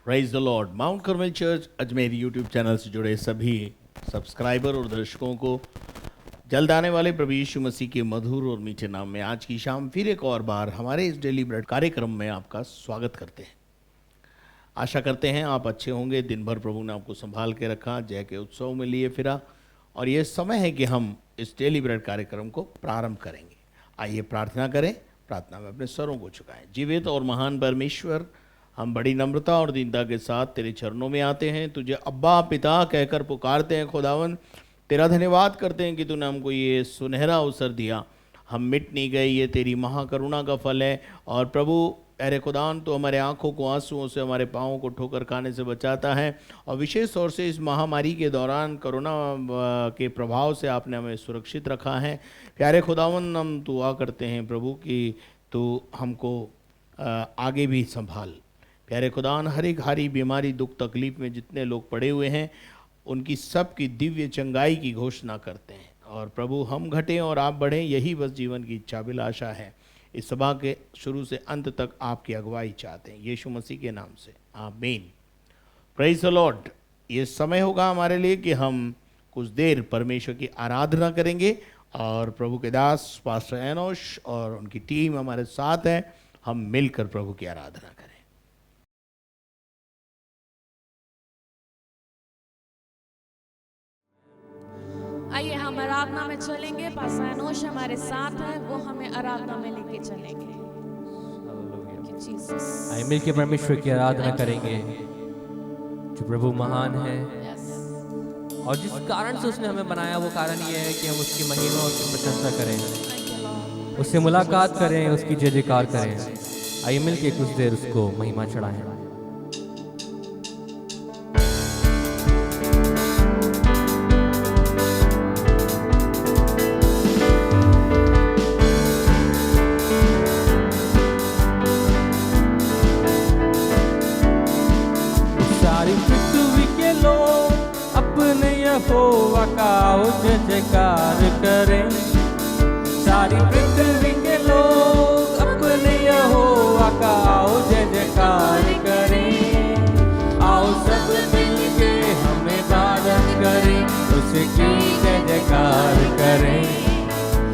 Praise the Lord. Mount Carmel church Ajmer YouTube channel से जुड़े सभी सब्सक्राइबर और दर्शकों को जल्द आने वाले प्रभु यीशु मसीह के मधुर और मीठे नाम में आज की शाम फिर एक और बार हमारे इस डेली ब्रेड कार्यक्रम में आपका स्वागत करते हैं। आशा करते हैं आप अच्छे होंगे। दिन भर प्रभु ने आपको संभाल के रखा, जय के उत्सव में लिए फिरा और ये समय है कि हम इस डेली ब्रेड कार्यक्रम को प्रारंभ करेंगे। आइए प्रार्थना करें। प्रार्थना में अपने स्वरों को झुकाएं। जीवित और महान परमेश्वर, हम बड़ी नम्रता और दीनता के साथ तेरे चरणों में आते हैं, तुझे अब्बा पिता कहकर पुकारते हैं। खुदावन तेरा धन्यवाद करते हैं कि तूने हमको ये सुनहरा अवसर दिया। हम मिट नहीं गए, ये तेरी महाकरुणा का फल है। और प्रभु अरे खुदावन तो हमारे आंखों को आंसुओं से, हमारे पाँवों को ठोकर खाने से बचाता है। और विशेष तौर से इस महामारी के दौरान कोरोना के प्रभाव से आपने हमें सुरक्षित रखा है। प्यारे खुदावन, हम दुआ करते हैं प्रभु कि तू हमको आगे भी संभाल। प्यारे खुदावन, हर एक हारी बीमारी दुख तकलीफ में जितने लोग पड़े हुए हैं उनकी सब की दिव्य चंगाई की घोषणा करते हैं। और प्रभु हम घटें और आप बढ़ें, यही बस जीवन की इच्छा अभिलाषा है। इस सभा के शुरू से अंत तक आपकी अगुवाई चाहते हैं, यीशु मसीह के नाम से आमीन। Praise the Lord. ये समय होगा हमारे लिए कि हम कुछ देर परमेश्वर की आराधना करेंगे और प्रभु के दास पास्टर एनोश और उनकी टीम हमारे साथ है। हम मिलकर प्रभु की आराधना करें। आइए हम आराधना में चलेंगे। पास्टर एनोश हमारे साथ है, वो हमें आराधना में लेके चलेंगे। आइए मिलकर परमेश्वर की आराधना करेंगे जो प्रभु महान है। और जिस कारण से उसने हमें बनाया वो कारण ये है कि हम उसकी महिमा और उसकी प्रशंसा करें, उससे मुलाकात करें, उसकी जय जयकार करें। आइए मिलकर कुछ देर उसको महिमा चढ़ाएं। यहोवा का जय जयकार करें। सारी पृथ्वी के लोग अपने यहोवा का जय जयकार करें। आओ सब मिलके हम इबादत करें, उसकी जय जयकार करें।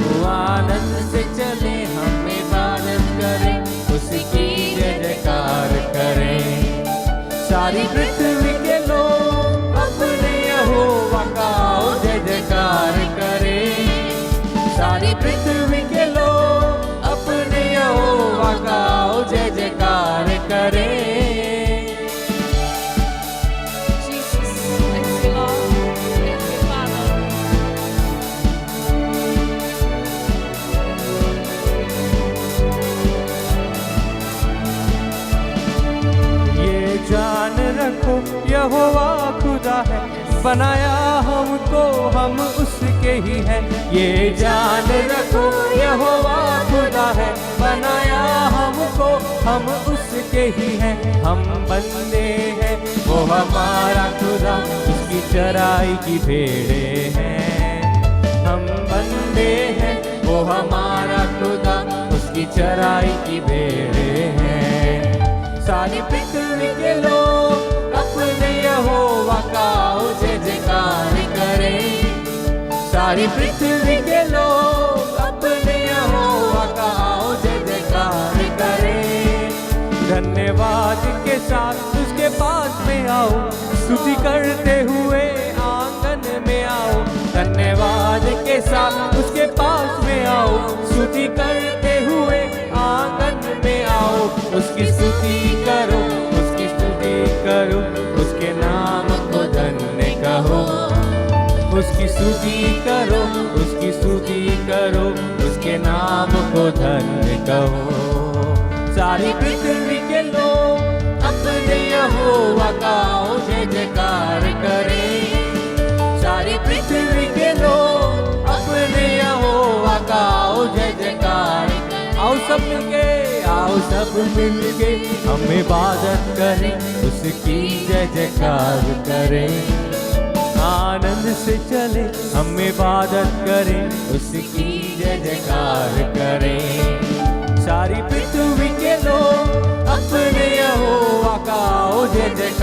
वो आनंद से चले हम इबादत करें, उसकी जय जयकार करें। सारी पृथ्वी के लोग अपने यहोवा का जय जयकार करें। सारी पृथ्वी के लोग अपने यहोवा का जय जयकार करें। ये जान रखो यहोवा खुदा है, बनाया हमको हम उसके ही हैं। ये जान रखो यहोवा खुदा है, बनाया हमको हम उसके ही हैं। हम बंदे हैं, वो हमारा खुदा उसकी चराई की भेड़े हैं। हम बंदे हैं, वो हमारा खुदा उसकी चराई की भेड़े हैं। सारी पृथ्वी के लोग अपने यहोवा का जय जयकार करें। सारी पृथ्वी के लोग अपने यहोवा का जय जयकार करें। धन्यवाद के साथ उसके पास में आओ, स्तुति करते हुए आंगन में आओ। धन्यवाद के साथ उसके पास में आओ, स्तुति करते हुए आंगन में आओ। उसकी स्तुति करो, उसकी स्तुति करो, उसके नाम को धन्य कहो। उसकी स्तुति करो, उसकी स्तुति करो, उसके नाम को धन्य कहो। सारी पृथ्वी के लोग अपने यहोवा का जय जयकार करें। सारी पृथ्वी के लोग अपने यहोवा का जय जयकार करें। आओ सब मिलके, आओ सब मिलके हम इबादत करें, उसकी जय जयकार करें। आनंद से चले हम इबादत करें, उसकी जय जयकार करें। सारी पृथ्वी के लोग अपने यहोवा का जय जयकार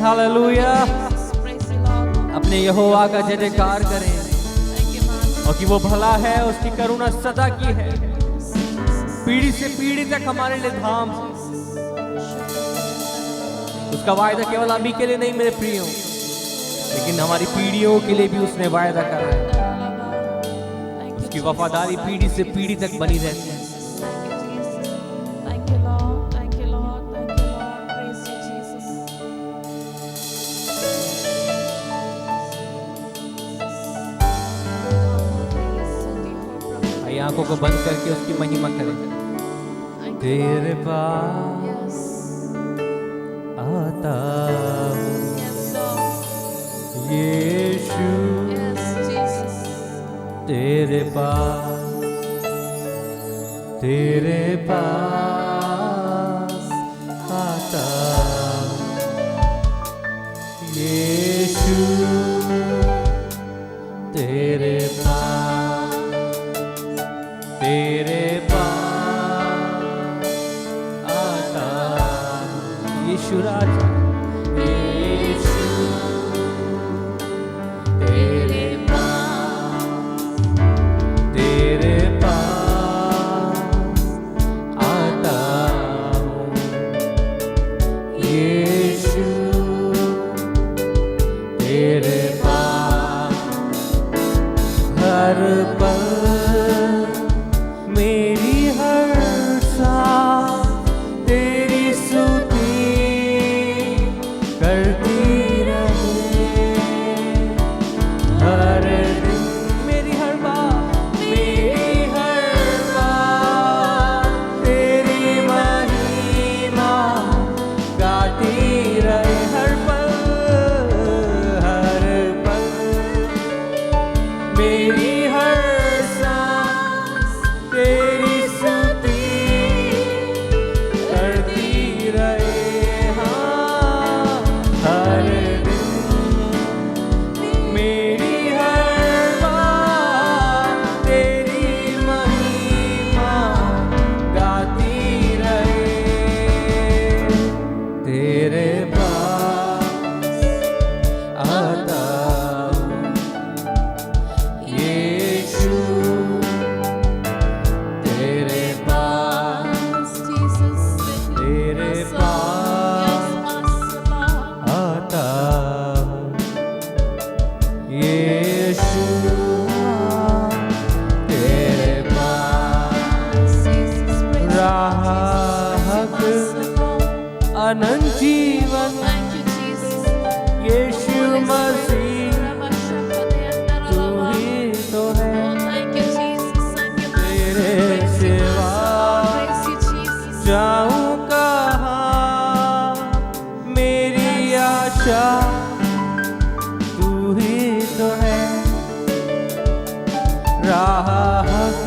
हालेलुया। Praise the Lord. अपने यहोवा का जय जयकार करें Thank you, Master. और कि वो भला है, उसकी करुणा सदा की है, पीढ़ी से पीढ़ी तक हमारे लिए धाम है। उसका वायदा केवल अभी के लिए नहीं मेरे प्रियो, लेकिन हमारी पीढ़ियों के लिए भी उसने वायदा करा है। Thank you, उसकी वफादारी पीढ़ी से पीढ़ी तक बनी रहती है। Thank you, Lord. Thank you, Lord. Thank you, Lord. Praise you, Jesus. आइए आंखों को बंद करके उसकी महिमा करें। Thank you, तेरे Lord. पास Yes. आता हूँ Yes, Lord. यीशु, Yes, Jesus. तेरे पास आता हूँ यीशु, तेरे पास आता हूँ यीशु राजा, यीशु तेरे पास आता हूँ यीशु, तेरे पास हर पल मेरी हर सांस तेरी स्तुति करती रहे। हर दिन मेरी हर बात तेरी महिमा गाती रहे। हर पल मेरी हर सांस तेरी स्तुति करती रहे। हाँ, हर दिन मेरी हर बात तेरी महिमा गाती रहे। तेरे पास आता हूँ यीशु, तेरे पास आता हूँ यीशु, तेरे पास राह हक अनंत जीवन यीशु मसीह तू ही तो है। तेरे सिवा जाऊं कहाँ, मेरी आशा तू ही तो है। राह हक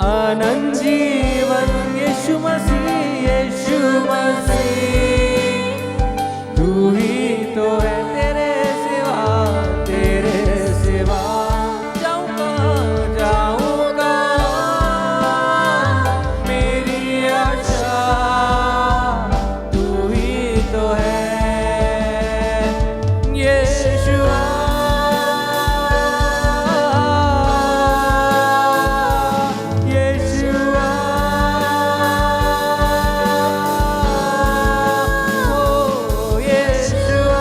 अनंत जीवन यीशु मसीह तू ही तो है। तेरे सिवा जाऊंगा मेरी आशा तू ही तो है। यीशुआ ओ यीशुआ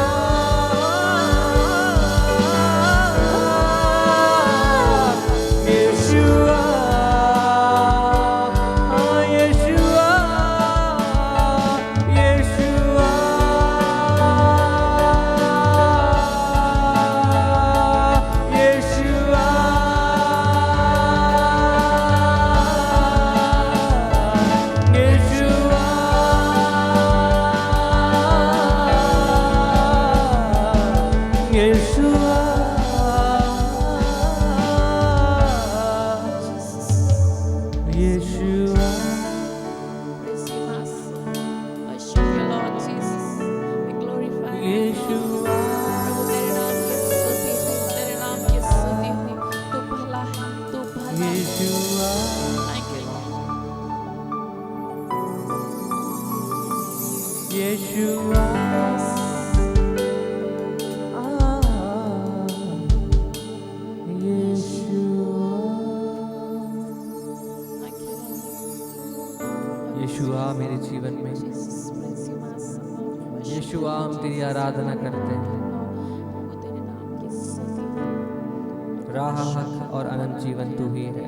तेरी आराधना करते हैं। प्रभु तेरे नाम की स्तुति। राह, हक और अनंत जीवन तू ही है।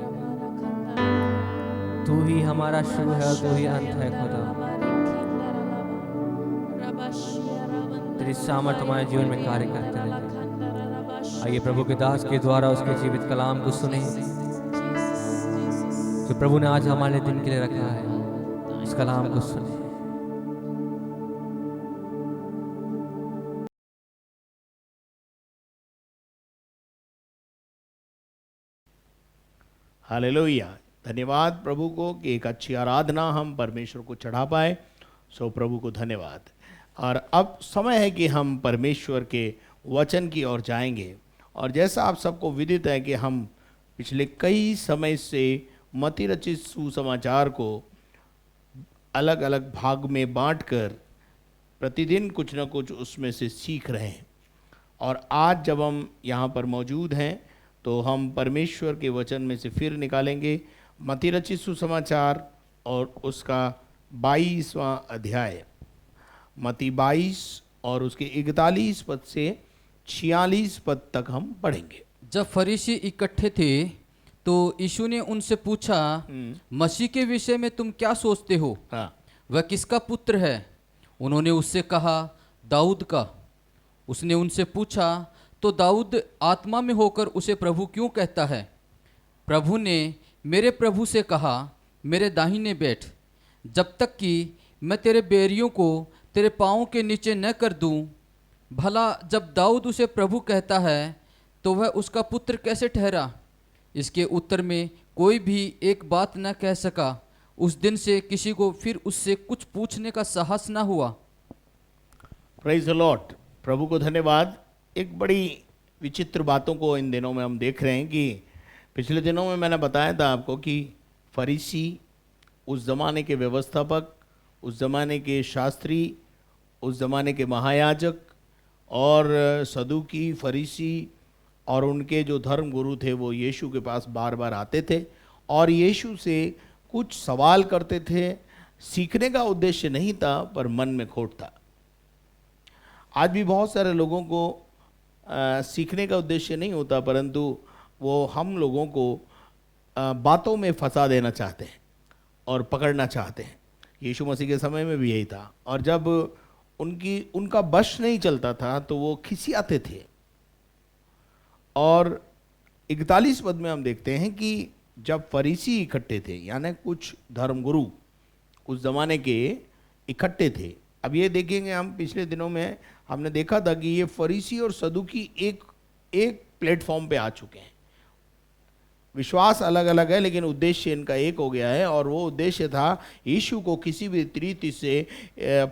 तू ही हमारा शुरू है और तू ही अंत है खुदा। तेरी सामर्थ हमारे जीवन में कार्य करते रहे। आइए प्रभु के दास के द्वारा उसके जीवित कलाम को सुने जो प्रभु ने आज हमारे दिन के लिए रखा है। इस कलाम को सुने। हालेलुया। धन्यवाद प्रभु को कि एक अच्छी आराधना हम परमेश्वर को चढ़ा पाए। सो प्रभु को धन्यवाद। और अब समय है कि हम परमेश्वर के वचन की ओर जाएंगे। और जैसा आप सबको विदित है कि हम पिछले कई समय से मत्ती रचित सुसमाचार को अलग अलग भाग में बांटकर प्रतिदिन कुछ न कुछ उसमें से सीख रहे हैं। और आज जब हम यहाँ पर मौजूद हैं तो हम परमेश्वर के वचन में से फिर निकालेंगे मत्ती रचित सुसमाचार और उसका 22वां अध्याय, मत्ती 22 और उसके 41 पद से 46 पद तक हम पढ़ेंगे। जब फरीसी इकट्ठे थे तो यीशु ने उनसे पूछा, मसीह के विषय में तुम क्या सोचते हो? हाँ। वह किसका पुत्र है? उन्होंने उससे कहा, दाऊद का। उसने उनसे पूछा, तो दाऊद आत्मा में होकर उसे प्रभु क्यों कहता है? प्रभु ने मेरे प्रभु से कहा, मेरे दाहिने बैठ, जब तक कि मैं तेरे बैरियों को तेरे पाँवों के नीचे न कर दूं। भला जब दाऊद उसे प्रभु कहता है तो वह उसका पुत्र कैसे ठहरा? इसके उत्तर में कोई भी एक बात न कह सका। उस दिन से किसी को फिर उससे कुछ पूछने का साहस न हुआ। Praise the Lord. प्रभु को धन्यवाद। एक बड़ी विचित्र बातों को इन दिनों में हम देख रहे हैं कि पिछले दिनों में मैंने बताया था आपको कि फरीसी, उस ज़माने के व्यवस्थापक, उस ज़माने के शास्त्री, उस ज़माने के महायाजक और सदूकी, फरीसी और उनके जो धर्म गुरु थे वो यीशु के पास बार बार आते थे और यीशु से कुछ सवाल करते थे। सीखने का उद्देश्य नहीं था पर मन में खोट था। आज भी बहुत सारे लोगों को सीखने का उद्देश्य नहीं होता परंतु वो हम लोगों को बातों में फंसा देना चाहते हैं और पकड़ना चाहते हैं। यीशु मसीह के समय में भी यही था। और जब उनका बश नहीं चलता था तो वो खिसियाते थे। और 41 पद में हम देखते हैं कि जब फरीसी इकट्ठे थे, यानी कुछ धर्मगुरु उस ज़माने के इकट्ठे थे। अब ये देखेंगे हम, पिछले दिनों में हमने देखा था कि ये फरीसी और सदूकी एक प्लेटफॉर्म पे आ चुके हैं। विश्वास अलग अलग है लेकिन उद्देश्य इनका एक हो गया है। और वो उद्देश्य था यीशु को किसी भी रीति से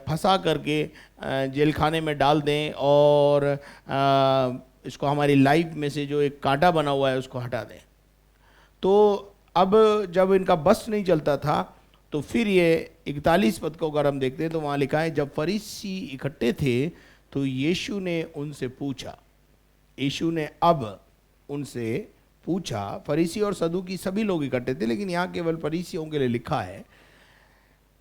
फंसा करके जेल खाने में डाल दें और इसको हमारी लाइफ में से जो एक कांटा बना हुआ है उसको हटा दें। तो अब जब इनका बस नहीं चलता था तो फिर ये 41 पद को अगर हम देखते हैं तो वहाँ लिखा है, जब फरीसी इकट्ठे थे तो यीशु ने उनसे पूछा। यीशु ने अब उनसे पूछा। फरीसी और सदूकी सभी लोग इकट्ठे थे लेकिन यहाँ केवल फरीसियों के लिए लिखा है।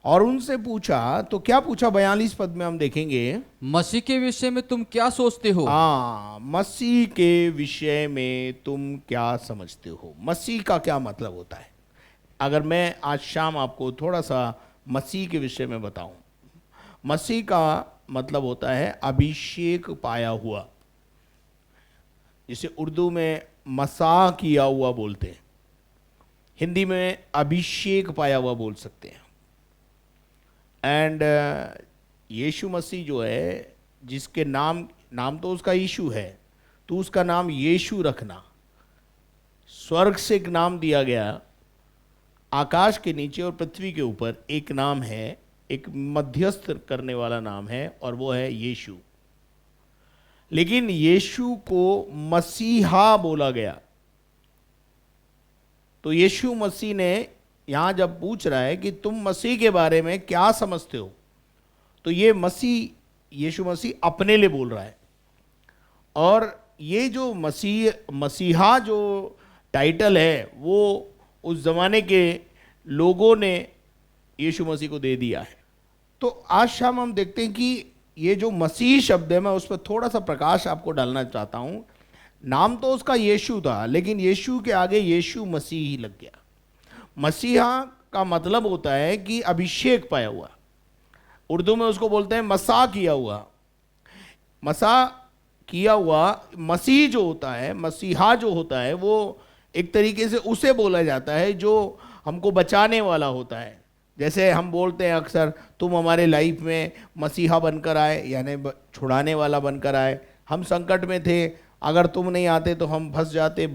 और उनसे पूछा तो क्या पूछा? 42 पद में हम देखेंगे, मसीह के विषय में तुम क्या सोचते हो? हाँ, मसीह के विषय में तुम क्या समझते हो? मसीह का क्या मतलब होता है? अगर मैं आज शाम आपको थोड़ा सा मसीह के विषय में बताऊं, मसीह का मतलब होता है अभिषेक पाया हुआ, जिसे उर्दू में मसा किया हुआ बोलते हैं, हिंदी में अभिषेक पाया हुआ बोल सकते हैं। एंड यीशु मसीह जो है, जिसके नाम तो उसका यीशु है, तो उसका नाम यीशु रखना। स्वर्ग से एक नाम दिया गया, आकाश के नीचे और पृथ्वी के ऊपर एक नाम है, एक मध्यस्थ करने वाला नाम है और वो है यीशु। लेकिन यीशु को मसीहा बोला गया। तो यीशु मसीह ने यहां जब पूछ रहा है कि तुम मसीह के बारे में क्या समझते हो, तो ये यीशु मसीह अपने लिए बोल रहा है। और ये जो मसीहा जो टाइटल है वो उस जमाने के लोगों ने यीशु मसीह को दे दिया है। तो आज शाम हम देखते हैं कि ये जो मसीह शब्द है मैं उस पर थोड़ा सा प्रकाश आपको डालना चाहता हूँ। नाम तो उसका यीशु था, लेकिन यीशु के आगे यीशु मसीह ही लग गया। मसीहा का मतलब होता है कि अभिषेक पाया हुआ। उर्दू में उसको बोलते हैं मसा किया हुआ। मसा किया हुआ मसीह जो होता है, मसीहा जो होता है, वो एक तरीके से उसे बोला जाता है जो हमको बचाने वाला होता है। जैसे हम बोलते हैं अक्सर, तुम हमारे लाइफ में मसीहा बनकर आए, यानी छुड़ाने वाला बनकर आए। हम संकट में थे, अगर तुम नहीं आते तो हम फंस जाते,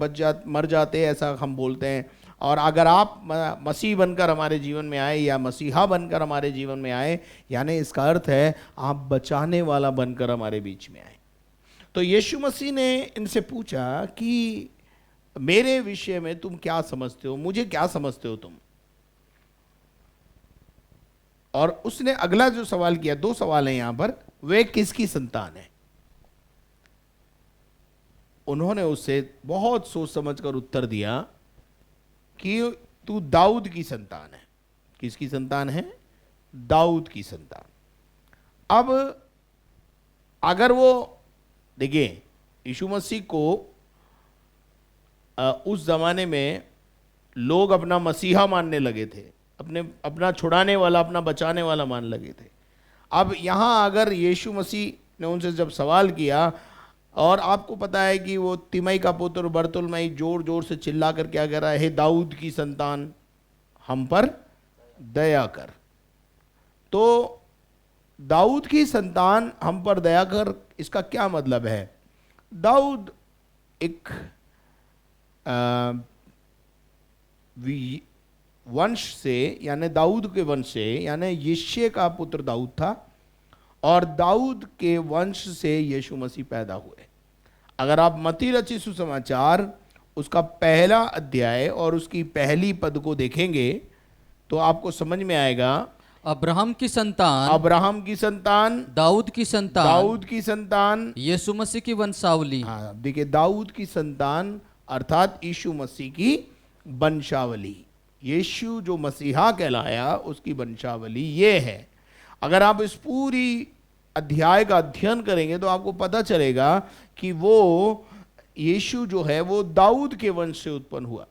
मर जाते, ऐसा हम बोलते हैं। और अगर आप मसीह बनकर हमारे जीवन में आए या मसीहा बनकर हमारे जीवन में आए, यानी इसका अर्थ है आप बचाने वाला बनकर हमारे बीच में आए। तो यीशु मसीह ने इनसे पूछा कि मेरे विषय में तुम क्या समझते हो, मुझे क्या समझते हो तुम। और उसने अगला जो सवाल किया, 2 सवाल हैं यहां पर, वे किसकी संतान है। उन्होंने उससे बहुत सोच समझकर उत्तर दिया कि तू दाऊद की संतान है। किसकी संतान है? दाऊद की संतान। अब अगर वो देखिए, यीशु मसीह को उस जमाने में लोग अपना मसीहा मानने लगे थे, अपना छुड़ाने वाला, अपना बचाने वाला मान लगे थे। अब यहाँ अगर यीशु मसीह ने उनसे जब सवाल किया, और आपको पता है कि वो तिमई का पुत्र बरतुलमई जोर जोर से चिल्ला कर क्या कह रहा है, हे दाऊद की संतान हम पर दया कर। तो दाऊद की संतान हम पर दया कर, इसका क्या मतलब है? दाऊद एक वंश से, यानी दाऊद के वंश से, यानी यिशै का पुत्र दाऊद था, और दाऊद के वंश से यीशु मसीह पैदा हुए। अगर आप मत्ती रचित सुसमाचार उसका पहला अध्याय और उसकी पहली पद को देखेंगे तो आपको समझ में आएगा। अब्राहम की संतान, अब्राहम की संतान, दाऊद की संतान, दाऊद की संतान, यीशु मसीह की वंशावली। हाँ देखिए, दाऊद की संतान अर्थात यीशु मसीह की वंशावली। यीशु जो मसीहा कहलाया उसकी वंशावली ये है। अगर आप इस पूरी अध्याय का अध्ययन करेंगे तो आपको पता चलेगा कि वो यीशु जो है वो दाऊद के वंश से उत्पन्न हुआ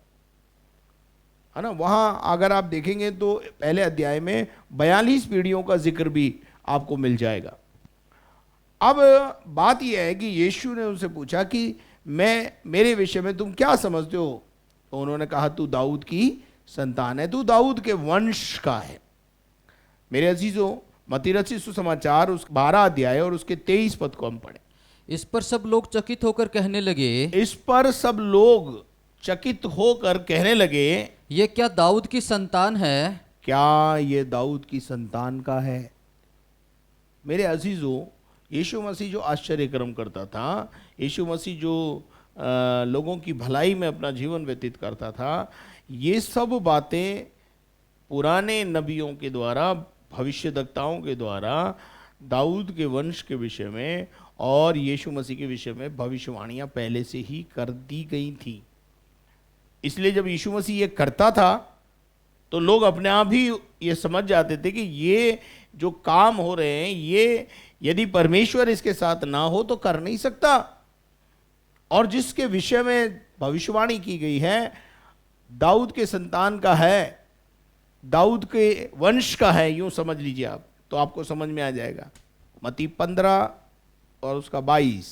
है ना। वहाँ अगर आप देखेंगे तो पहले अध्याय में 42 पीढ़ियों का जिक्र भी आपको मिल जाएगा। अब बात यह है कि यीशु ने उनसे पूछा कि मेरे विषय में तुम क्या समझते हो। तो उन्होंने कहा तू दाऊद की संतान है, तू दाऊद के वंश का है। मेरे अजीजों, मत्ती रचित सुसमाचार उस 12 अध्याय और उसके 23 पद को हम पढ़े। इस पर सब लोग चकित होकर कहने लगे, इस पर सब लोग चकित होकर कहने लगे, ये क्या दाऊद की संतान है? क्या ये दाऊद की संतान का है? मेरे अजीजों, यीशु मसीह जो आश्चर्य कर्म करता था, यीशु मसीह जो लोगों की भलाई में अपना जीवन व्यतीत करता था, ये सब बातें पुराने नबियों के द्वारा, भविष्यद्वक्ताओं के द्वारा दाऊद के वंश के विषय में और यीशु मसीह के विषय में भविष्यवाणियां पहले से ही कर दी गई थी। इसलिए जब यीशु मसीह ये करता था तो लोग अपने आप ही ये समझ जाते थे कि ये जो काम हो रहे हैं, ये यदि परमेश्वर इसके साथ ना हो तो कर नहीं सकता। और जिसके विषय में भविष्यवाणी की गई है, दाऊद के संतान का है, दाऊद के वंश का है, यूं समझ लीजिए आप, तो आपको समझ में आ जाएगा। मत्ती 15 और उसका 22।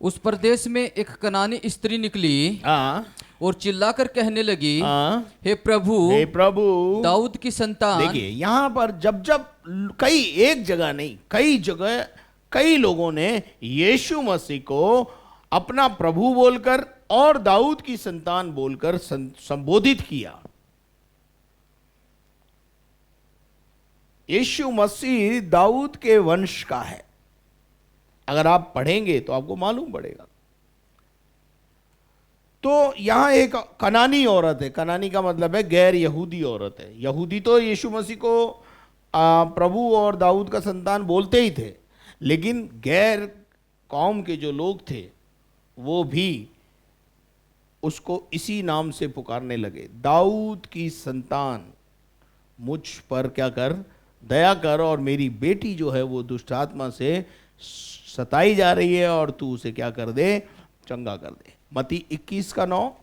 उस प्रदेश में एक कनानी स्त्री निकली और चिल्लाकर कहने लगी, हे प्रभु, हे प्रभु, दाऊद की संतान। देखिए यहां पर जब कई, एक जगह नहीं, कई जगह कई लोगों ने यीशु मसीह को अपना प्रभु बोलकर और दाऊद की संतान बोलकर संबोधित किया। यीशु मसीह दाऊद के वंश का है। अगर आप पढ़ेंगे तो आपको मालूम पड़ेगा। तो यहां एक कनानी औरत है। कनानी का मतलब है गैर यहूदी औरत है। यहूदी तो यीशु मसीह को प्रभु और दाऊद का संतान बोलते ही थे, लेकिन गैर कौम के जो लोग थे वो भी उसको इसी नाम से पुकारने लगे, दाऊद की संतान मुझ पर क्या कर, दया कर, और मेरी बेटी जो है वो दुष्ट आत्मा से सताई जा रही है, और तू उसे क्या कर दे, चंगा कर दे। मत्ती 21:9।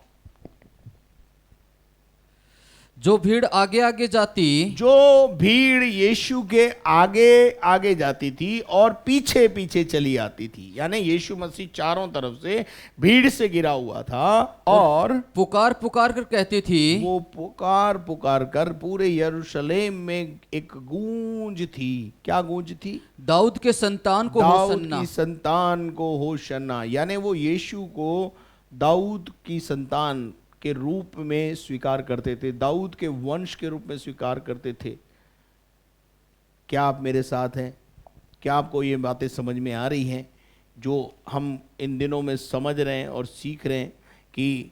जो भीड़ आगे आगे जाती, जो भीड़ यीशु के आगे आगे जाती थी और पीछे पीछे चली आती थी, यानी यीशु मसीह चारों तरफ से भीड़ से घिरा हुआ था, और पुकार पुकार कर कहती थी, वो पुकार पुकार कर पूरे यरूशलेम में एक गूंज थी। क्या गूंज थी? दाऊद के संतान को दाऊद होशन्ना। की संतान को होशन्ना, यानी वो यीशु को दाऊद की संतान के रूप में स्वीकार करते थे, दाऊद के वंश के रूप में स्वीकार करते थे। क्या आप मेरे साथ हैं? क्या आपको ये बातें समझ में आ रही हैं जो हम इन दिनों में समझ रहे हैं और सीख रहे हैं? कि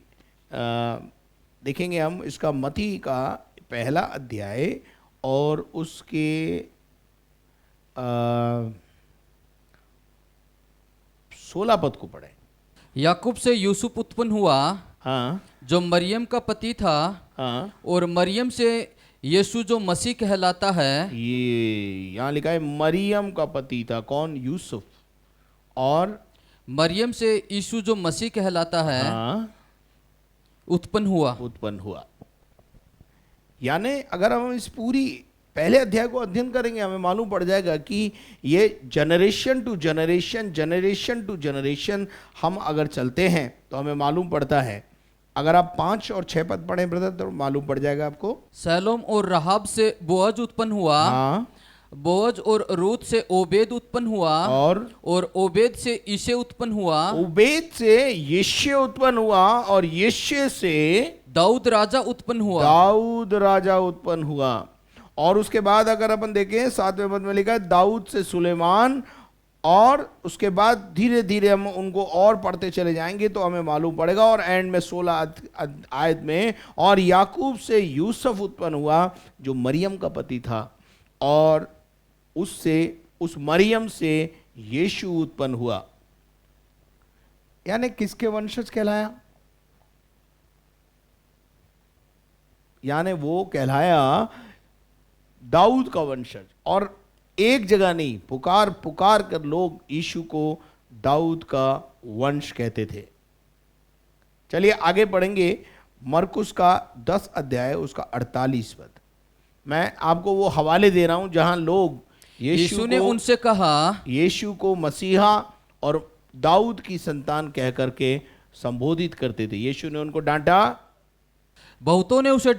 देखेंगे हम इसका मत्ती का 1 अध्याय और उसके 16 पद को पढ़ें। याकूब से यूसुफ उत्पन्न हुआ, हाँ जो मरियम का पति था, हाँ, और मरियम से यीशु जो मसीह कहलाता है। ये यहाँ लिखा है मरियम का पति था। कौन? यूसुफ। और मरियम से यीशु जो मसीह कहलाता है, हाँ, उत्पन्न हुआ। यानी अगर हम इस पूरी पहले अध्याय को अध्ययन करेंगे, हमें मालूम पड़ जाएगा कि ये जनरेशन टू जनरेशन हम अगर चलते हैं तो हमें मालूम पड़ता है। अगर आप 5 और 6 पद पढ़ें ब्रदर तो मालूम पड़ जाएगा आपको। सैलोम और राहाब से बोअज उत्पन्न हुआ, हाँ, बोअज और रूत से ओबेद उत्पन्न हुआ, और ओबेद से ईशे उत्पन्न हुआ, ओबेद से यिशै उत्पन्न हुआ, और यिशै से दाऊद राजा उत्पन्न हुआ। और उसके बाद अगर अपन देखें 7वें पद में लिखा है दाऊद से सुलेमान, और उसके बाद धीरे धीरे हम उनको और पढ़ते चले जाएंगे तो हमें मालूम पड़ेगा। और एंड में 16 आयत में, और याकूब से यूसुफ उत्पन्न हुआ जो मरियम का पति था, और उस मरियम से यीशु उत्पन्न हुआ। यानी किसके वंशज कहलाया? यानी वो कहलाया दाऊद का वंशज। और एक जगह नहीं, पुकार पुकार कर लोग यीशु को दाऊद का वंश कहते थे। चलिए आगे पढ़ेंगे मरकुस का 10 अध्याय उसका 48 पद। मैं आपको वो हवाले दे रहा हूं जहां लोग यीशु ने उनसे कहा, यीशु को मसीहा और दाऊद की संतान कह करके संबोधित करते थे। यीशु ने उनको डांटा, बहुतों ने उसे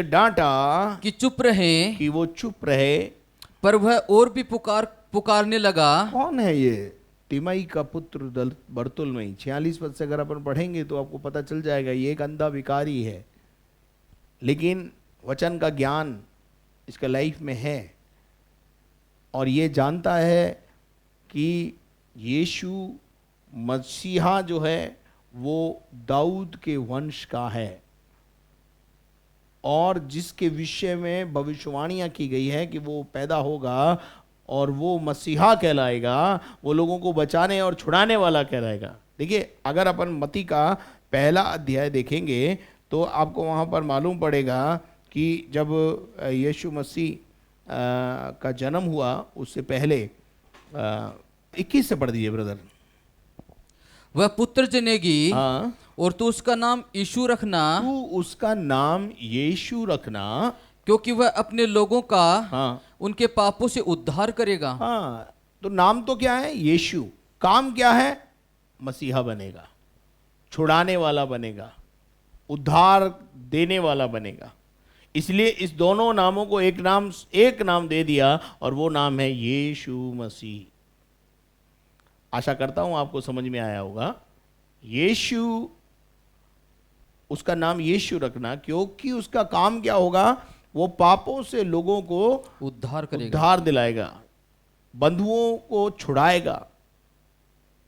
डांटा कि चुप रहे, कि वो चुप रहे। पर वह और भी पुकारने लगा। कौन है ये? तिमाई का पुत्र बरतुल्मै। 46 पद से अगर अपन पढ़ेंगे तो आपको पता चल जाएगा ये एक अंधा भिखारी है, लेकिन वचन का ज्ञान इसका लाइफ में है, और ये जानता है कि यीशु मसीहा जो है वो दाऊद के वंश का है, और जिसके विषय में भविष्यवाणियां की गई है कि वो पैदा होगा और वो मसीहा कहलाएगा, वो लोगों को बचाने और छुड़ाने वाला कहलाएगा। देखिए अगर अपन मत्ती का 1 अध्याय देखेंगे तो आपको वहाँ पर मालूम पड़ेगा कि जब यीशु मसीह का जन्म हुआ उससे पहले 21 से पढ़ दीजिए ब्रदर। वह पुत्र जनेगी, हाँ, और तू उसका नाम यीशु रखना, तू उसका नाम यीशु रखना, क्योंकि वह अपने लोगों का, हाँ, उनके पापों से उद्धार करेगा। हाँ, तो नाम तो क्या है? यीशु। काम क्या है? मसीहा बनेगा, छुड़ाने वाला बनेगा, उद्धार देने वाला बनेगा। इसलिए इस दोनों नामों को एक नाम दे दिया, और वो नाम है यीशु मसीह। आशा करता हूं आपको समझ में आया होगा। यीशु, उसका नाम यीशु रखना, क्योंकि उसका काम क्या होगा? वो पापों से लोगों को उद्धार दिलाएगा, बंधुओं को छुड़ाएगा।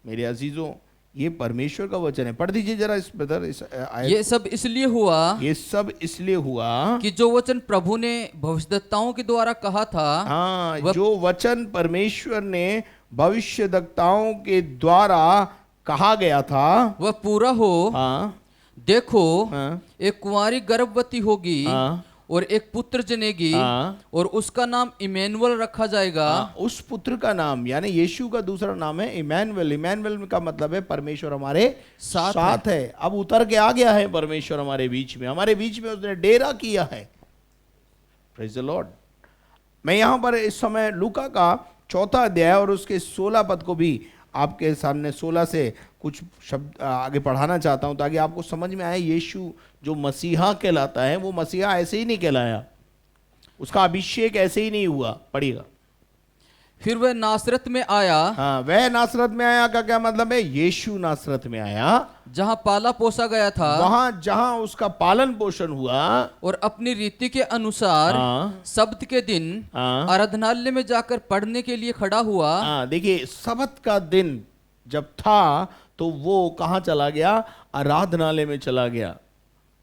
मेरे अजीजों, ये परमेश्वर का वचन है। पढ़ दीजिए जरा इस ब्रदर इस आयत। ये सब इसलिए हुआ कि जो वचन प्रभु ने भविष्यद्वक्ताओं के द्वारा कहा था, हाँ, जो वचन परमेश्वर ने भविष्यद्वक्ताओं के द्वारा कहा गया था वह पूरा हो। हाँ, देखो, हाँ, एक कुंवारी गर्भवती होगी, हाँ, और एक पुत्र जनेगी हाँ। और उसका नाम इमैनुअल रखा जाएगा। उस पुत्र का नाम यानी यीशु का दूसरा नाम है इमैनुअल। इमैनुअल का मतलब है परमेश्वर हमारे साथ है। अब उतर के आ गया है परमेश्वर हमारे बीच में उसने डेरा किया है। Praise the Lord. मैं यहां पर इस समय लूका का 4 अध्याय और उसके 16 पद को भी आपके सामने 16 से कुछ शब्द आगे पढ़ाना चाहता हूं ताकि आपको समझ में आए यीशु जो मसीहा कहलाता है वो मसीहा ऐसे ही नहीं कहलाया, उसका अभिषेक ऐसे ही नहीं हुआ। पढ़िएगा। फिर वह नासरत में आया। हाँ, वह नासरत में आया का क्या मतलब है? यीशु नासरत में आया जहां पाला पोसा गया था, वहां जहां उसका पालन पोषण हुआ और अपनी रीति के अनुसार हाँ। सब्त के दिन हाँ। आराधनालय में जाकर पढ़ने के लिए खड़ा हुआ। हाँ, देखिए सब्त का दिन जब था तो वो कहाँ चला गया? आराधनालय में चला गया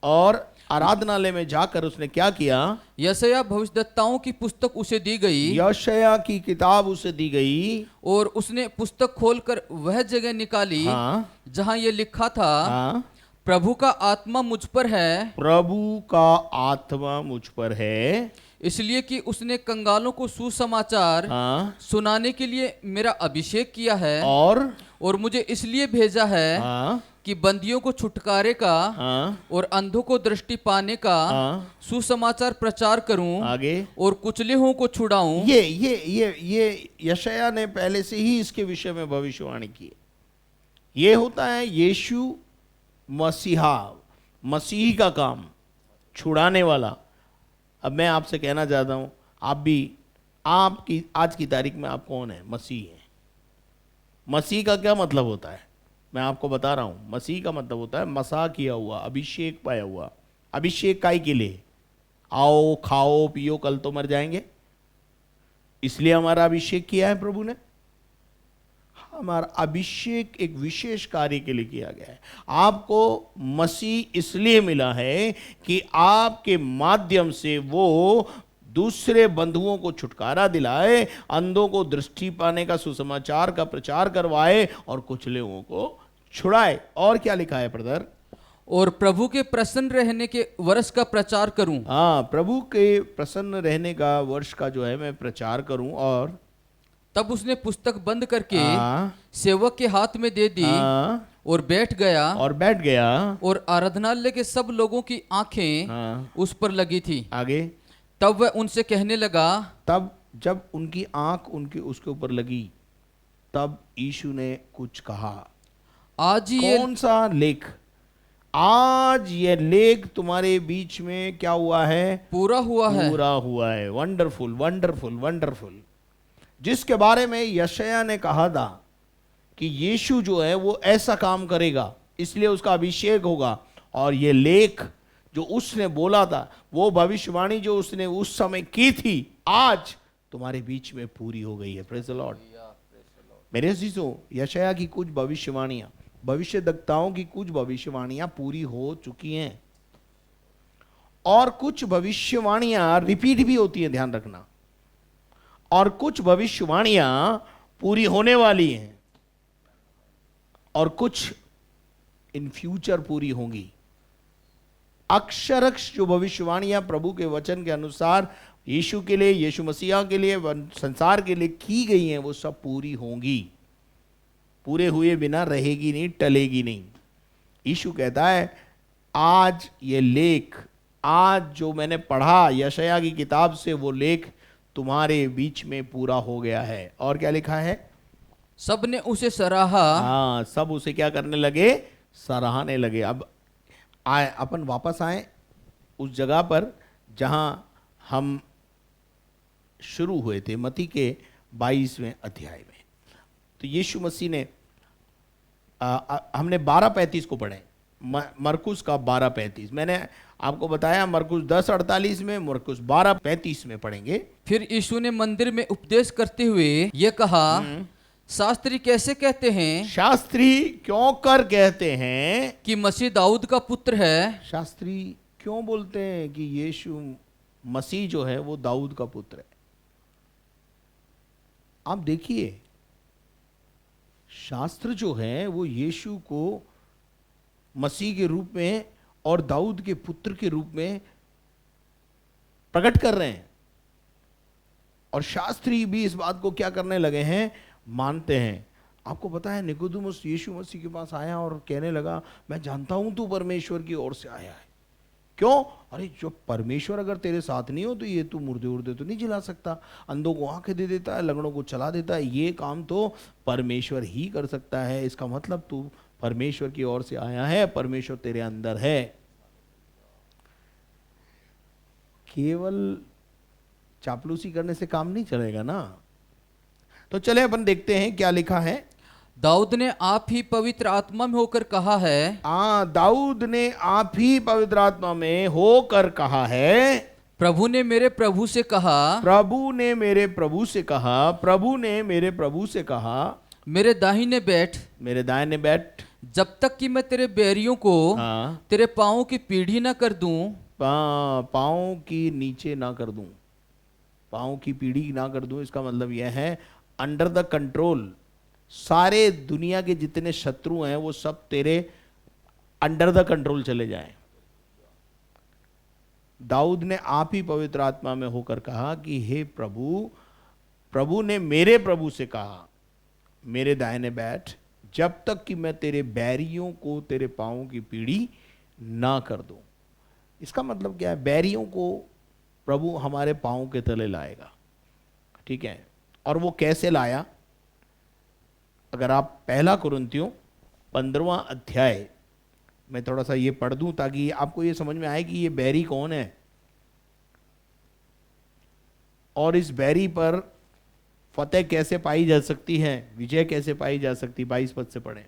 और आराधनालय में जाकर उसने क्या किया? यशायाह भविष्यद्वक्ताओं की पुस्तक उसे दी गई। यशायाह की किताब उसे दी गई और उसने पुस्तक खोलकर वह जगह निकाली हाँ। जहां ये लिखा था, हाँ। प्रभु का आत्मा मुझ पर है, प्रभु का आत्मा मुझ पर है, इसलिए कि उसने कंगालों को सुसमाचार हाँ। सुनाने के लिए मेरा अभिषेक किया है, और मुझे इसलिए भेजा है हाँ। कि बंदियों को छुटकारे का हाँ। और अंधों को दृष्टि पाने का हाँ। सुसमाचार प्रचार करूं आगे और कुचले हुओं को छुड़ाऊं। ये यशायाह ने पहले से ही इसके विषय में भविष्यवाणी की। ये होता है यीशु मसीहा, मसीह का काम, छुड़ाने वाला। अब मैं आपसे कहना चाहता हूं, आपकी आज की तारीख में आप कौन है? मसीह है। मसीह का क्या मतलब होता है? मैं आपको बता रहा हूं। मसीह का मतलब होता है मसा किया हुआ, अभिषेक पाया हुआ। अभिषेक काय के लिए? आओ खाओ पियो, कल तो मर जाएंगे, इसलिए हमारा अभिषेक किया है प्रभु ने। हमारा अभिषेक एक विशेष कार्य के लिए किया गया है। आपको मसीह इसलिए मिला है कि आपके माध्यम से वो दूसरे बंधुओं को छुटकारा दिलाए, अंधों को दृष्टि पाने का सुसमाचार का प्रचार करवाए और कुचले हुओं को छुड़ाए। और क्या लिखा है ब्रदर? और प्रभु के प्रसन्न रहने के वर्ष का प्रचार करूं। हाँ, प्रभु के प्रसन्न रहने का वर्ष का जो है मैं प्रचार करूं। और तब उसने पुस्तक बंद करके हाँ। सेवक के हाथ में दे दी हाँ। और बैठ गया। और आराधनालय के सब लोगों की आंखें हाँ। उस पर लगी थी। आगे। तब वह उनसे कहने लगा, तब जब उनकी आंख उसके ऊपर लगी तब यीशु ने कुछ कहा। आज कौन सा लेख? आज ये लेख तुम्हारे बीच में क्या हुआ है? पूरा हुआ है। Wonderful wonderful wonderful. जिसके बारे में यशायाह ने कहा था कि यीशु जो है वो ऐसा काम करेगा, इसलिए उसका अभिषेक होगा। और ये लेख जो उसने बोला था, वो भविष्यवाणी जो उसने उस समय की थी, आज तुम्हारे बीच में पूरी हो गई है। Praise the Lord. मेरे अजीजों, यशायाह की कुछ भविष्यवाणियां, भविष्यद्वक्ताओं की कुछ भविष्यवाणियां पूरी हो चुकी हैं और कुछ भविष्यवाणियां रिपीट भी होती हैं, ध्यान रखना। और कुछ भविष्यवाणियां पूरी होने वाली हैं और कुछ इन फ्यूचर पूरी होंगी। अक्षरक्ष जो भविष्यवाणियां प्रभु के वचन के अनुसार यीशु के लिए, यीशु मसीहा के लिए, संसार के लिए की गई हैं, वो सब पूरी होंगी। पूरे हुए बिना रहेगी नहीं, टलेगी नहीं। यीशु कहता है आज ये लेख, आज जो मैंने पढ़ा यशायाह की किताब से, वो लेख तुम्हारे बीच में पूरा हो गया है। और क्या लिखा है? सब ने उसे सराहा। हाँ, सब उसे क्या करने लगे? सराहने लगे। अब अपन वापस आए उस जगह पर जहां हम शुरू हुए थे, मत्ती के 22वें अध्याय में। तो यीशु मसीह ने हमने 12:35 को पढ़े, मरकुस का 12:35। मैंने आपको बताया मरकुस 10:48 में, मरकुस 12:35 में पढ़ेंगे। फिर यीशु ने मंदिर में उपदेश करते हुए ये कहा, शास्त्री कैसे कहते हैं? शास्त्री क्यों कर कहते हैं कि मसीह दाऊद का पुत्र है? शास्त्री क्यों बोलते हैं कि यीशु मसीह जो है वो दाऊद का पुत्र है? आप देखिए, शास्त्र जो है वो यीशु को मसीह के रूप में और दाऊद के पुत्र के रूप में प्रकट कर रहे हैं। और शास्त्री भी इस बात को क्या करने लगे हैं, मानते हैं। आपको पता है निकोदेमुस यीशु मसीह के पास आया और कहने लगा, मैं जानता हूं तू परमेश्वर की ओर से आया है। क्यों? अरे जो परमेश्वर अगर तेरे साथ नहीं हो तो ये तू मुर्दे उर्दे तो नहीं जिला सकता, अंधों को आंखें दे देता है, लंगड़ों को चला देता है, ये काम तो परमेश्वर ही कर सकता है। इसका मतलब तू परमेश्वर की ओर से आया है, परमेश्वर तेरे अंदर है। केवल चापलूसी करने से काम नहीं चलेगा ना। तो चले अपन देखते हैं क्या लिखा है। दाऊद ने आप ही पवित्र आत्मा में होकर कहा है, दाऊद ने आप ही पवित्र आत्मा में होकर कहा है, प्रभु ने मेरे प्रभु से कहा, प्रभु ने मेरे प्रभु से कहा, प्रभु ने मेरे प्रभु से कहा, मेरे दाहिने बैठ, मेरे दाहिने बैठ, जब तक कि मैं तेरे बैरियों को तेरे पांवों की पीढ़ी न कर दूं। पांव की नीचे ना कर दूं, पांव की पीढ़ी ना कर दूं। इसका मतलब यह है अंडर द कंट्रोल। सारे दुनिया के जितने शत्रु हैं वो सब तेरे अंडर द कंट्रोल चले जाएं। दाऊद ने आप ही पवित्र आत्मा में होकर कहा कि हे प्रभु, प्रभु ने मेरे प्रभु से कहा, मेरे दाहिने बैठ, जब तक कि मैं तेरे बैरियों को तेरे पांवों की पीढ़ी ना कर दूं। इसका मतलब क्या है? बैरियों को प्रभु हमारे पांव के तले लाएगा, ठीक है। और वो कैसे लाया? अगर आप पहला कुरिन्थियों 15वां अध्याय मैं थोड़ा सा ये पढ़ दूं ताकि आपको ये समझ में आए कि ये बैरी कौन है और इस बैरी पर फतेह कैसे पाई जा सकती है, विजय कैसे पाई जा सकती। 22 पद से पढ़ें,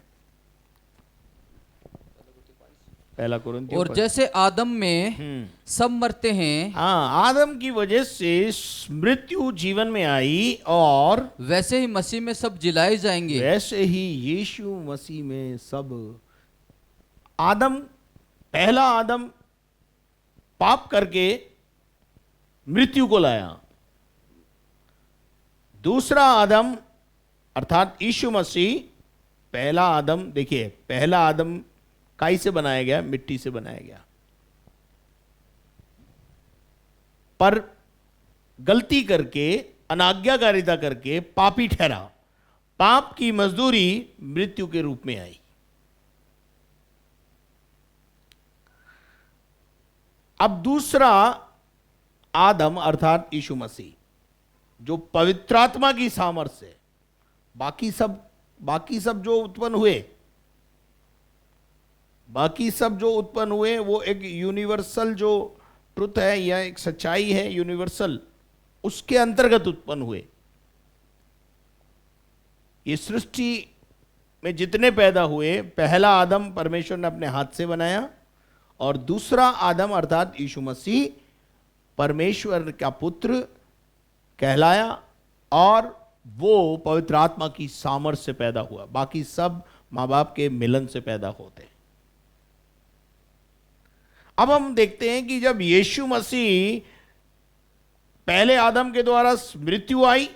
पहला कुरिन्थियों। और जैसे आदम में सब मरते हैं, आदम की वजह से मृत्यु जीवन में आई, और वैसे ही मसीह में सब जिलाए जाएंगे। वैसे ही यीशु मसीह में सब। आदम, पहला आदम पाप करके मृत्यु को लाया, दूसरा आदम अर्थात यीशु मसीह, पहला आदम, देखिए पहला आदम काई से बनाया गया, मिट्टी से बनाया गया, पर गलती करके, अनाज्ञाकारिता करके पापी ठहरा। पाप की मजदूरी मृत्यु के रूप में आई। अब दूसरा आदम अर्थात यीशु मसीह, जो पवित्रात्मा की सामर्थ्य से, बाकी सब जो उत्पन्न हुए, वो एक यूनिवर्सल जो ट्रुथ है या एक सच्चाई है यूनिवर्सल, उसके अंतर्गत उत्पन्न हुए। ये सृष्टि में जितने पैदा हुए, पहला आदम परमेश्वर ने अपने हाथ से बनाया, और दूसरा आदम अर्थात यीशु मसीह परमेश्वर का पुत्र कहलाया, और वो पवित्र आत्मा की सामर्थ्य से पैदा हुआ। बाकी सब माँ बाप के मिलन से पैदा होते हैं। अब हम देखते हैं कि जब यीशु मसीह, पहले आदम के द्वारा मृत्यु आई,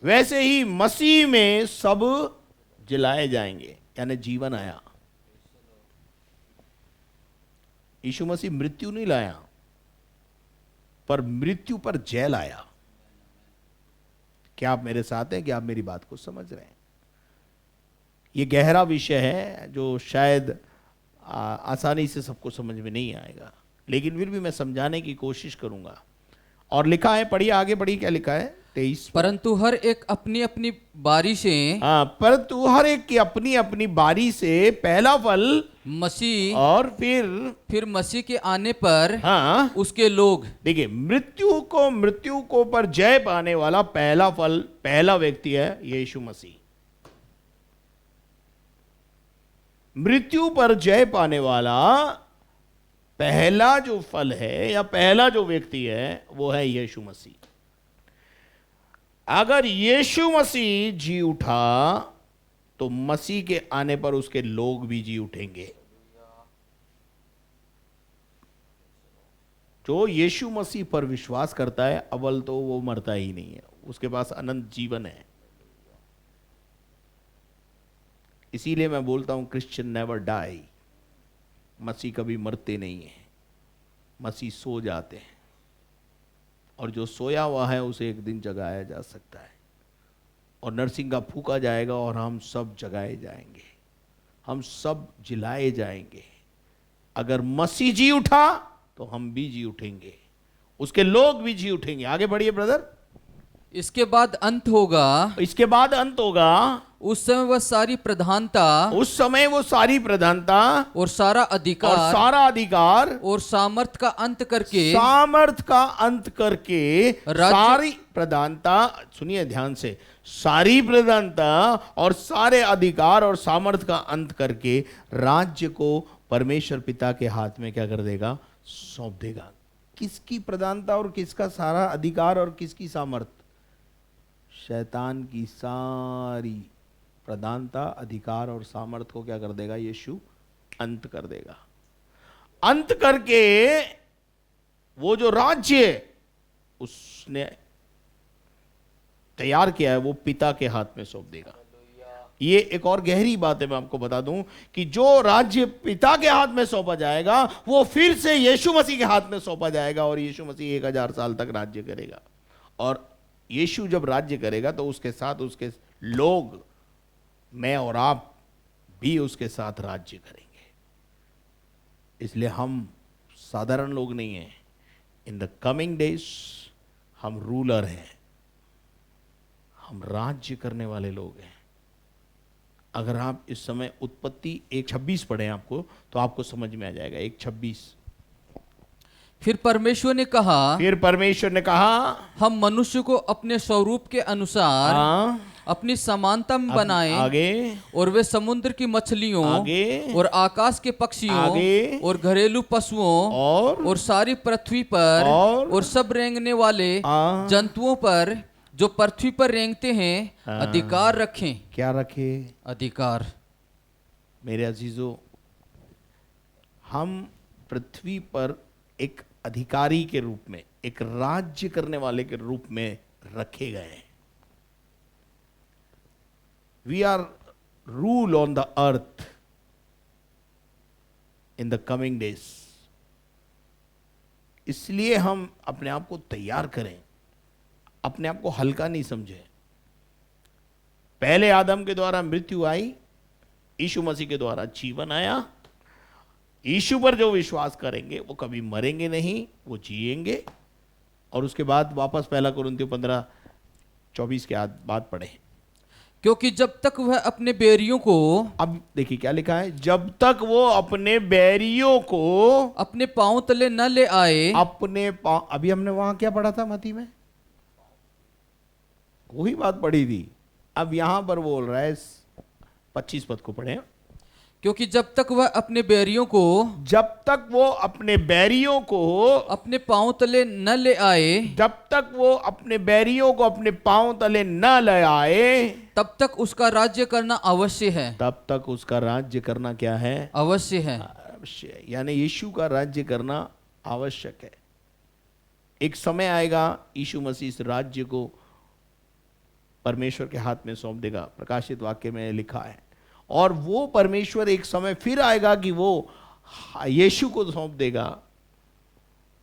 वैसे ही मसीह में सब जिलाए जाएंगे, यानी जीवन आया। यीशु मसीह मृत्यु नहीं लाया, पर मृत्यु पर जय लाया। क्या आप मेरे साथ हैं? क्या आप मेरी बात को समझ रहे हैं? यह गहरा विषय है जो शायद आसानी से सबको समझ में नहीं आएगा, लेकिन फिर भी मैं समझाने की कोशिश करूंगा। और लिखा है, पढ़िए आगे, पढ़िए क्या लिखा है 23। परंतु हर एक अपनी अपनी बारी से, परंतु हर एक की अपनी अपनी बारी से पहला फल मसीह, और फिर मसीह के आने पर उसके लोग। देखिए, मृत्यु को पर जय पाने वाला पहला फल, पहला व्यक्ति है यीशु मसीह। मृत्यु पर जय पाने वाला पहला जो फल है या पहला जो व्यक्ति है वो है यीशु मसीह। अगर यीशु मसीह जी उठा तो मसीह के आने पर उसके लोग भी जी उठेंगे। जो यीशु मसीह पर विश्वास करता है, अव्वल तो वो मरता ही नहीं है, उसके पास अनंत जीवन है। इसीलिए मैं बोलता हूं क्रिश्चियन नेवर डाई। मसीह कभी मरते नहीं है, मसीह सो जाते हैं। और जो सोया हुआ है उसे एक दिन जगाया जा सकता है, और नरसिंगा फूका जाएगा और हम सब जगाए जाएंगे, हम सब जिलाए जाएंगे। अगर मसीह जी उठा तो हम भी जी उठेंगे, उसके लोग भी जी उठेंगे। आगे बढ़िए ब्रदर। इसके बाद अंत होगा, इसके बाद अंत होगा, उस समय वह सारी प्रधानता उस समय वो सारी प्रधानता और सारा और अधिकार सारा अधिकार और सामर्थ का अंत करके सामर्थ का अंत करके राज्य- सारी प्रधानता, सुनिए ध्यान से, सारी प्रधानता और सारे अधिकार और सामर्थ का अंत करके राज्य को परमेश्वर पिता के हाथ में क्या कर देगा? सौंप देगा। किसकी प्रधानता और किसका सारा अधिकार और किसकी सामर्थ? शैतान की सारी प्रधानता, अधिकार और सामर्थ को क्या कर देगा? यीशु अंत कर देगा। अंत करके वो जो राज्य उसने तैयार किया है वो पिता के हाथ में सौंप देगा। ये एक और गहरी बात है, मैं आपको बता दूं कि जो राज्य पिता के हाथ में सौंपा जाएगा वो फिर से यीशु मसीह के हाथ में सौंपा जाएगा, और यीशु मसीह 1000 साल तक राज्य करेगा। और यीशु जब राज्य करेगा तो उसके साथ उसके लोग, मैं और आप भी उसके साथ राज्य करेंगे। इसलिए हम साधारण लोग नहीं हैं। इन द कमिंग डेज हम रूलर हैं, हम राज्य करने वाले लोग हैं। अगर आप इस समय उत्पत्ति 1:26 पढ़ें आपको, तो आपको समझ में आ जाएगा। 1:26। फिर परमेश्वर ने कहा, फिर परमेश्वर ने कहा, हम मनुष्य को अपने स्वरूप के अनुसार हाँ, अपनी समानता में बनाएं, आगे, और वे समुद्र की मछलियों आगे, और आकाश के पक्षियों आगे, और घरेलू पशुओं और सारी पृथ्वी पर और सब रेंगने वाले हाँ। जंतुओं पर जो पृथ्वी पर रेंगते हैं हाँ। अधिकार रखें। क्या रखे? अधिकार। मेरे अजीजों, हम पृथ्वी पर एक अधिकारी के रूप में, एक राज्य करने वाले के रूप में रखे गए हैं। We are rule on the earth in the coming days. इसलिए हम अपने आप को तैयार करें, अपने आप को हल्का नहीं समझें। पहले आदम के द्वारा मृत्यु आई, यीशु मसीह के द्वारा जीवन आया। यीशु पर जो विश्वास करेंगे वो कभी मरेंगे नहीं, वो जिएंगे। और उसके बाद वापस 1 कुरिन्थियों 15:24 के बाद पढ़े। क्योंकि जब तक वह अपने बैरियों को, अब देखिए क्या लिखा है, जब तक वो अपने बैरियों को अपने पांव तले न ले आए, अपने पांव, अभी हमने वहां क्या पढ़ा था मती में? वही बात पढ़ी थी। अब यहां पर बोल रहा है, 25 पद को पढ़े। क्योंकि जब तक वह अपने बैरियों को, जब तक वो अपने बैरियों को अपने पांव तले न ले आए, जब तक वो अपने बैरियों को अपने पांव तले न ले आए, तब तक उसका राज्य करना अवश्य है। तब तक उसका राज्य करना क्या है? अवश्य है। अवश्य। यानी यीशु का राज्य करना आवश्यक है। एक समय आएगा यीशु मसीह इस राज्य को परमेश्वर के हाथ में सौंप देगा। प्रकाशित वाक्य में लिखा है। और वो परमेश्वर एक समय फिर आएगा कि वो यीशु को सौंप देगा,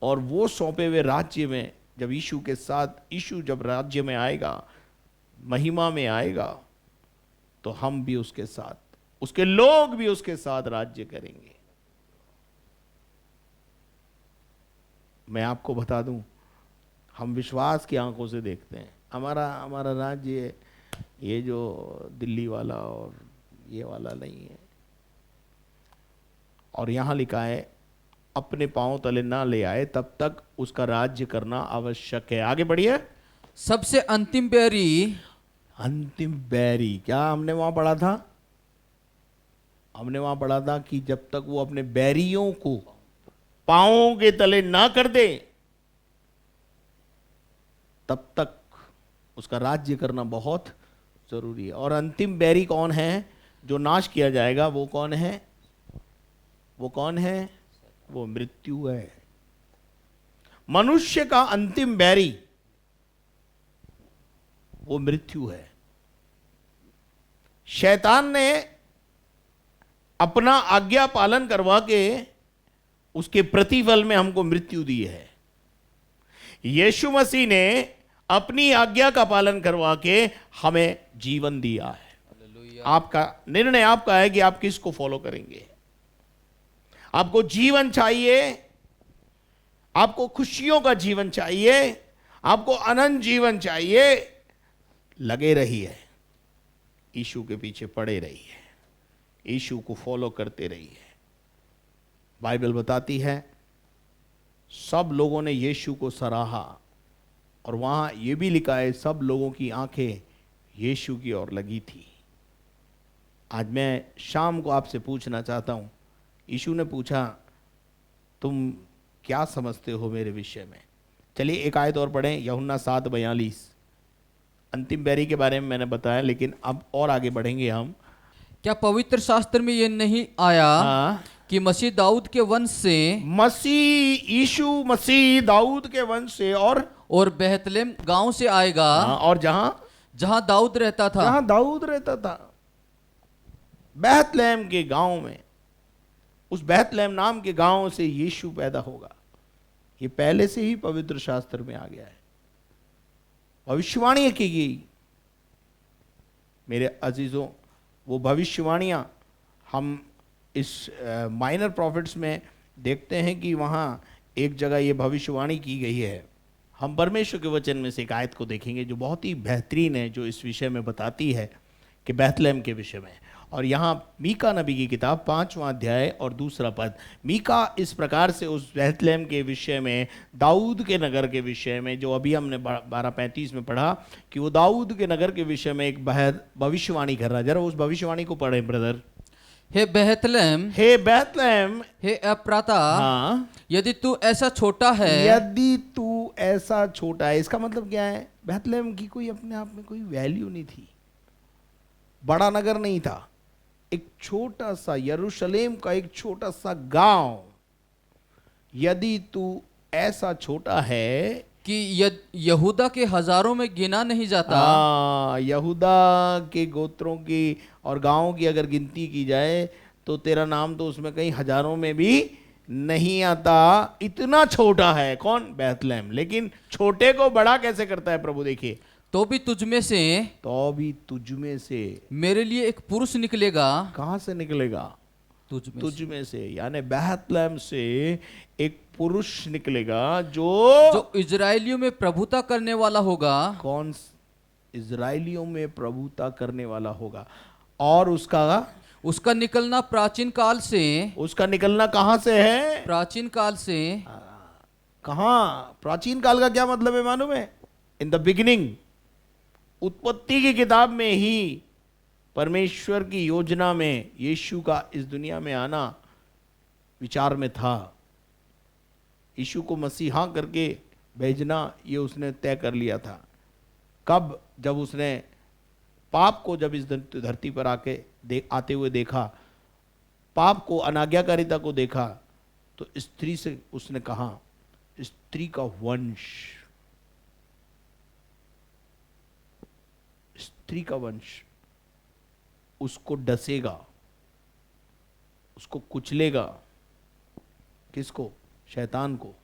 और वो सौंपे हुए राज्य में जब यीशु के साथ, यीशु जब राज्य में आएगा, महिमा में आएगा, तो हम भी उसके साथ, उसके लोग भी उसके साथ राज्य करेंगे। मैं आपको बता दूं, हम विश्वास की आंखों से देखते हैं। हमारा राज्य ये जो दिल्ली वाला और ये वाला नहीं है। और यहां लिखा है, अपने पांव तले ना ले आए तब तक उसका राज्य करना आवश्यक है। आगे बढ़िए। सबसे अंतिम बैरी, अंतिम बैरी, क्या हमने वहां पढ़ा था? हमने वहां पढ़ा था कि जब तक वो अपने बैरियों को पांवों के तले ना कर दे, तब तक उसका राज्य करना बहुत जरूरी है। और अंतिम बैरी कौन है जो नाश किया जाएगा? वो कौन है? वो कौन है? वो मृत्यु है। मनुष्य का अंतिम बैरी वो मृत्यु है। शैतान ने अपना आज्ञा पालन करवा के उसके प्रतिफल में हमको मृत्यु दी है। यीशु मसीह ने अपनी आज्ञा का पालन करवा के हमें जीवन दिया है। आपका निर्णय आपका है कि आप किसको फॉलो करेंगे। आपको जीवन चाहिए, आपको खुशियों का जीवन चाहिए, आपको अनंत जीवन चाहिए, लगे रहिए, यीशु के पीछे पड़े रहिए, यीशु को फॉलो करते रहिए। बाइबल बताती है सब लोगों ने यीशु को सराहा, और वहां यह भी लिखा है सब लोगों की आंखें यीशु की ओर लगी थी। आज मैं शाम को आपसे पूछना चाहता हूं, यीशु ने पूछा तुम क्या समझते हो मेरे विषय में। चलिए एक आयत और पढ़ें, यूहन्ना 7:42। अंतिम बैरी के बारे में मैंने बताया, लेकिन अब और आगे बढ़ेंगे हम। क्या पवित्र शास्त्र में ये नहीं आया कि मसीह दाऊद के वंश से, मसीह यीशु मसीह दाऊद के वंश से और बेहतलेम गांव से आएगा, और जहां दाऊद रहता था, जहां दाऊद रहता था, बेहतलेम के गांव में, उस बेहतलेम नाम के गांव से यीशु पैदा होगा। ये पहले से ही पवित्र शास्त्र में आ गया है, भविष्यवाणी की गई। मेरे अजीजों, वो भविष्यवाणियां हम इस माइनर प्रॉफिट्स में देखते हैं कि वहां एक जगह ये भविष्यवाणी की गई है। हम परमेश्वर के वचन में से एक आयत को देखेंगे जो बहुत ही बेहतरीन है, जो इस विषय में बताती है कि बेथलेहम के विषय में। और यहाँ मीका नबी की किताब 5वां अध्याय और 2 पद, मीका इस प्रकार से उस बेथलेहम के विषय में, दाऊद के नगर के विषय में, जो अभी हमने 12:35 में पढ़ा कि वो दाऊद के नगर के विषय में एक भविष्यवाणी कर रहा है। जरा उस भविष्यवाणी को पढ़े ब्रदर। हे बेहतलेहम, हे एफ्राता, हाँ, यदि तू ऐसा छोटा है, यदि तू ऐसा छोटा है, इसका मतलब क्या है? बेथलेहम की कोई अपने आप में कोई वैल्यू नहीं थी, बड़ा नगर नहीं था, एक छोटा सा यरूशलेम का एक छोटा सा गांव। यदि तू ऐसा छोटा है कि यहूदा के हजारों में गिना नहीं जाता। यहूदा के गोत्रों की और गांवों की अगर गिनती की जाए तो तेरा नाम तो उसमें कहीं हजारों में भी नहीं आता। इतना छोटा है कौन? बेथलेहम। लेकिन छोटे को बड़ा कैसे करता है प्रभु? देखिए, तो भी तुझमें से मेरे लिए एक पुरुष निकलेगा। कहां से निकलेगा? तुझमें से, यानी बेथलेहम से एक पुरुष निकलेगा जो इजराइलियों में प्रभुता करने वाला होगा। कौन? इजराइलियों में प्रभुता करने वाला होगा। और उसका निकलना प्राचीन काल से। उसका निकलना कहां से है? प्राचीन काल से। कहां? प्राचीन काल का क्या मतलब है मालूम है? इन द बिगिनिंग, उत्पत्ति की किताब में ही परमेश्वर की योजना में यीशु का इस दुनिया में आना विचार में था। यीशु को मसीहा करके भेजना ये उसने तय कर लिया था। कब? जब उसने पाप को जब इस धरती पर आते हुए देखा, पाप को, अनाज्ञाकारिता को देखा, तो स्त्री से उसने कहा, स्त्री का वंश, स्त्री का वंश उसको डसेगा, उसको कुचलेगा। किसको? शैतान को।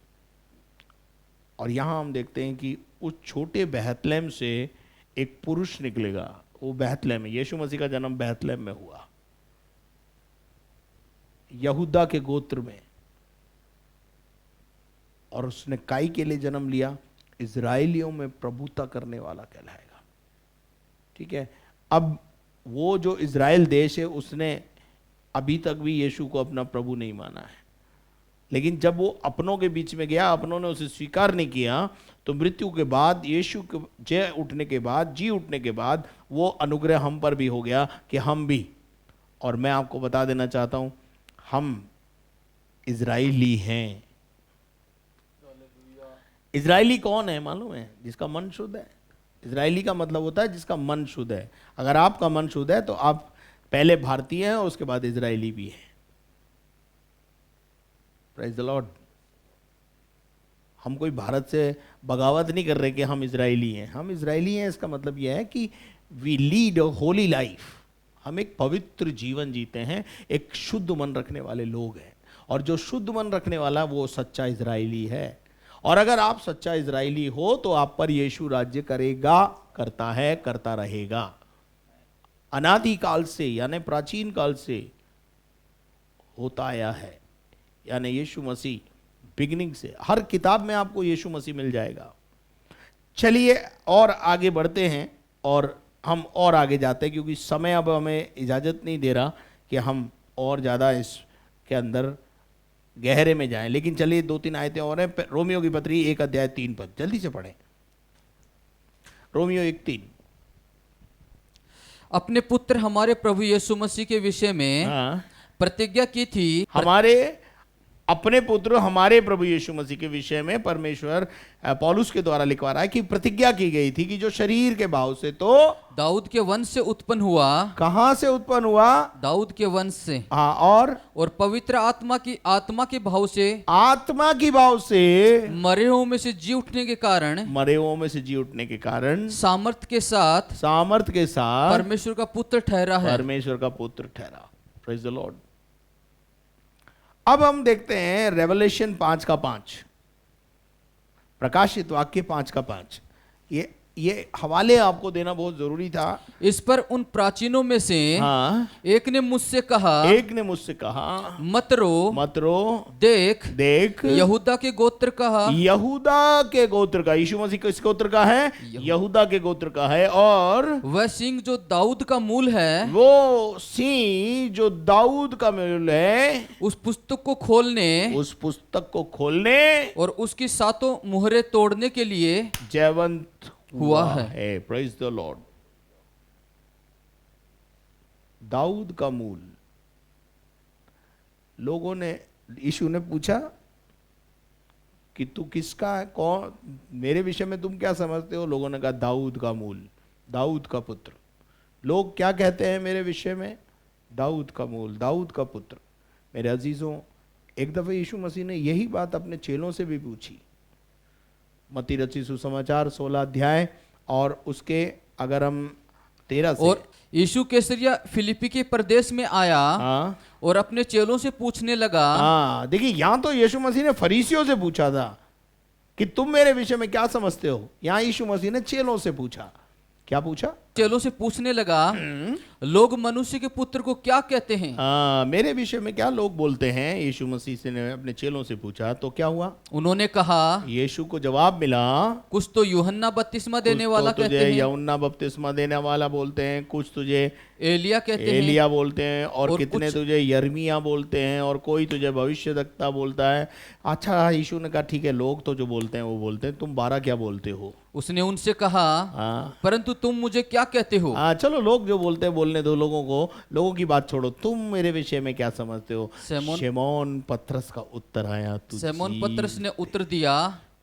और यहां हम देखते हैं कि उस छोटे बेथलेहम से एक पुरुष निकलेगा। वो बेथलेहम है। यीशु मसीह का जन्म बेथलेहम में हुआ, यहूदा के गोत्र में। और उसने काई के लिए जन्म लिया? इजराइलियों में प्रभुता करने वाला कहलाएगा। ठीक है। अब वो जो इजराइल देश है उसने अभी तक भी यीशु को अपना प्रभु नहीं माना है। लेकिन जब वो अपनों के बीच में गया, अपनों ने उसे स्वीकार नहीं किया, तो मृत्यु के बाद, यीशु के जी उठने के बाद वो अनुग्रह हम पर भी हो गया कि हम भी, और मैं आपको बता देना चाहता हूं, हम इजराइली हैं। इजराइली कौन है मालूम है? जिसका मन शुद्ध है। इजराइली का मतलब होता है जिसका मन शुद्ध है। अगर आपका मन शुद्ध है तो आप पहले भारतीय हैं और उसके बाद इजराइली भी हैं। Praise the Lord. हम कोई भारत से बगावत नहीं कर रहे कि हम इजराइली हैं। हम इजराइली हैं, इसका मतलब यह है कि we lead a holy life. हम एक पवित्र जीवन जीते हैं, एक शुद्ध मन रखने वाले लोग हैं। और जो शुद्ध मन रखने वाला वो सच्चा इजराइली है। और अगर आप सच्चा इजरायली हो तो आप पर यीशु राज्य करेगा, करता है, करता रहेगा। अनादि काल से यानी प्राचीन काल से होता आया है, यानी यीशु मसीह बिगिनिंग से। हर किताब में आपको यीशु मसीह मिल जाएगा। चलिए और आगे बढ़ते हैं और हम और आगे जाते हैं, क्योंकि समय अब हमें इजाज़त नहीं दे रहा कि हम और ज़्यादा इसके अंदर गहरे में जाएं। लेकिन चलिए 2-3 आयतें और हैं। रोमियो की पत्री 1 अध्याय 3 पद जल्दी से पढ़ें। रोमियो 1:3। अपने पुत्र हमारे प्रभु यीशु मसीह के विषय में हाँ, प्रतिज्ञा की थी। हमारे अपने पुत्र हमारे प्रभु यीशु मसीह के विषय में परमेश्वर पौलुस के द्वारा लिखवा रहा है कि प्रतिज्ञा की गई थी कि जो शरीर के भाव से तो दाऊद के वंश से उत्पन्न हुआ। कहां से उत्पन्न हुआ? दाऊद के वंश से। हाँ, और पवित्र आत्मा के भाव से, आत्मा की भाव से, मरे हुओं में से जी उठने के कारण, मरे हुओं में से जी उठने के कारण, सामर्थ के साथ परमेश्वर का पुत्र ठहरा है। परमेश्वर का पुत्र ठहरा। Praise the Lord. अब हम देखते हैं रेवलेशन 5:5, प्रकाशित वाक्य 5:5। ये हवाले आपको देना बहुत जरूरी था। इस पर उन प्राचीनों में से हाँ, एक ने मुझसे कहा, मत रो, देख यहूदा के गोत्र का, यहूदा के गोत्र का। यीशु मसीह किस गोत्र का है? यहूदा के गोत्र का है। और वह सिंह जो दाऊद का मूल है, वो सिंह जो दाऊद का मूल है, उस पुस्तक को खोलने और उसकी 7 मुहरें तोड़ने के लिए जयवंत हुआ है। Praise the Lord. दाऊद का मूल। लोगों ने, यीशु ने पूछा कि तू किसका है, कौन, मेरे विषय में तुम क्या समझते हो? लोगों ने कहा दाऊद का मूल, दाऊद का पुत्र। लोग क्या कहते हैं मेरे विषय में? दाऊद का मूल, दाऊद का पुत्र। मेरे अजीजों, एक दफे यीशु मसीह ने यही बात अपने चेलों से भी पूछी। मत्ती रचित सुसमाचार 16 अध्याय और उसके अगर हम 13 से। और यीशु कैसरिया फिलिप्पी के प्रदेश में आया। हाँ, और अपने चेलों से पूछने लगा। हाँ, देखिए यहां तो यीशु मसीह ने फरीसियों से पूछा था कि तुम मेरे विषय में क्या समझते हो। यहां यीशु मसीह ने चेलों से पूछा। क्या पूछा? चेलों से पूछने लगा, लोग मनुष्य के पुत्र को क्या कहते हैं? मेरे विषय में क्या लोग बोलते हैं? यीशु मसीह से ने अपने चेलों से पूछा तो क्या हुआ? उन्होंने कहा, यीशु को जवाब मिला, कुछ तो यूहन्ना बपतिस्मा देने वाला कहते हैं, यूहन्ना बपतिस्मा देने वाला बोलते हैं, कुछ तुझे एलिया कहते हैं, एलिया बोलते हैं, और कितने तुझे यर्मिया बोलते हैं, और कोई तुझे भविष्यद्वक्ता बोलता है। अच्छा, यीशु ने कहा ठीक है, लोग तो जो बोलते हैं वो बोलते हैं, तुम 12 क्या बोलते हो? उसने उनसे कहा, परंतु तुम मुझे क्या कहते हो? चलो लोग जो बोलते हैं बोलने दो लोगों को, लोगों की बात छोड़ो, तुम मेरे विषय में क्या समझते हो? शमौन पतरस का उत्तर आया। शमौन पतरस ने उत्तर दिया,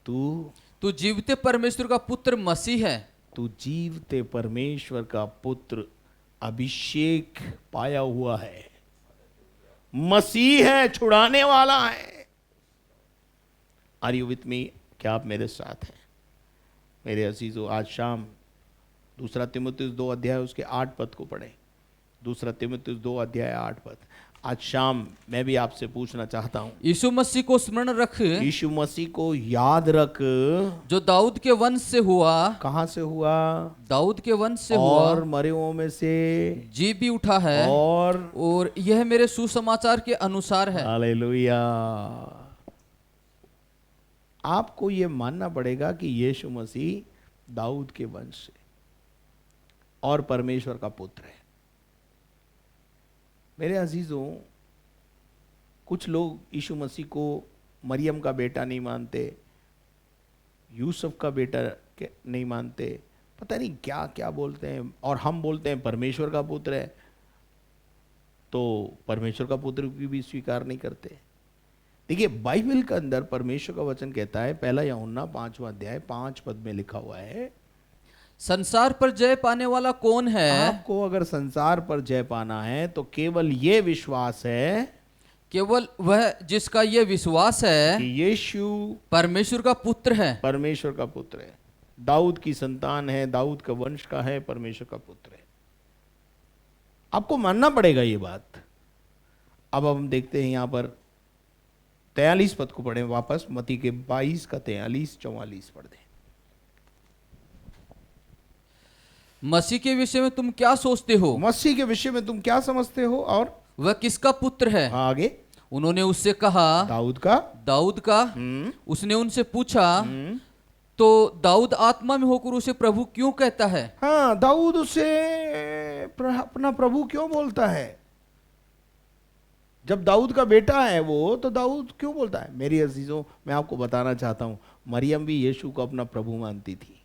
तू जीवते परमेश्वर का पुत्र मसीह है। तू जीवते परमेश्वर का पुत्र अभिषेक पाया हुआ है, मसीह है, छुड़ाने वाला है। Are you with me? क्या आप मेरे साथ हैं? मेरे अजीजों, आज शाम 2 तीमुथियुस 2 अध्याय उसके 8 पद को पढ़ें। 2 तीमुथियुस 2 अध्याय 8 पद। आज शाम मैं भी आपसे पूछना चाहता हूं, यीशु मसीह को स्मरण रख, यीशु मसीह को याद रख, जो दाऊद के वंश से हुआ। कहां से हुआ? दाऊद के वंश से हुआ, और मरे हुओं में से जी भी उठा है, और यह मेरे सुसमाचार के अनुसार है। हालेलुया। आपको यह मानना पड़ेगा कि यीशु मसीह दाऊद के वंश से और परमेश्वर का पुत्र है। मेरे अजीजों, कुछ लोग यीशु मसीह को मरियम का बेटा नहीं मानते, यूसुफ का बेटा नहीं मानते, पता नहीं क्या क्या बोलते हैं, और हम बोलते हैं परमेश्वर का पुत्र है, तो परमेश्वर का पुत्र भी स्वीकार नहीं करते। देखिए, बाइबल के अंदर परमेश्वर का वचन कहता है, 1 यूहन्ना 5वां अध्याय 5 पद में लिखा हुआ है, संसार पर जय पाने वाला कौन है? आपको अगर संसार पर जय पाना है तो केवल ये विश्वास है, केवल वह जिसका ये विश्वास है कि यीशु परमेश्वर का पुत्र है। परमेश्वर का पुत्र है, दाऊद की संतान है, दाऊद का वंश का है, परमेश्वर का पुत्र है। आपको मानना पड़ेगा ये बात। अब हम देखते हैं यहां पर 43 पद को पढ़ें वापस, मत्ती के 22 का 43-44 पढ़ दें। मसीह के विषय में तुम क्या सोचते हो? मसीह के विषय में तुम क्या समझते हो? और वह किसका पुत्र है? आगे उन्होंने उससे कहा, दाऊद का। उसने उनसे पूछा, तो दाऊद आत्मा में होकर उसे प्रभु क्यों कहता है? हाँ, दाऊद उसे अपना प्रभु क्यों बोलता है? जब दाऊद का बेटा है वो, तो दाऊद क्यों बोलता है? मेरी अजीजों, मैं आपको बताना चाहता हूं, मरियम भी यीशु को अपना प्रभु मानती थी।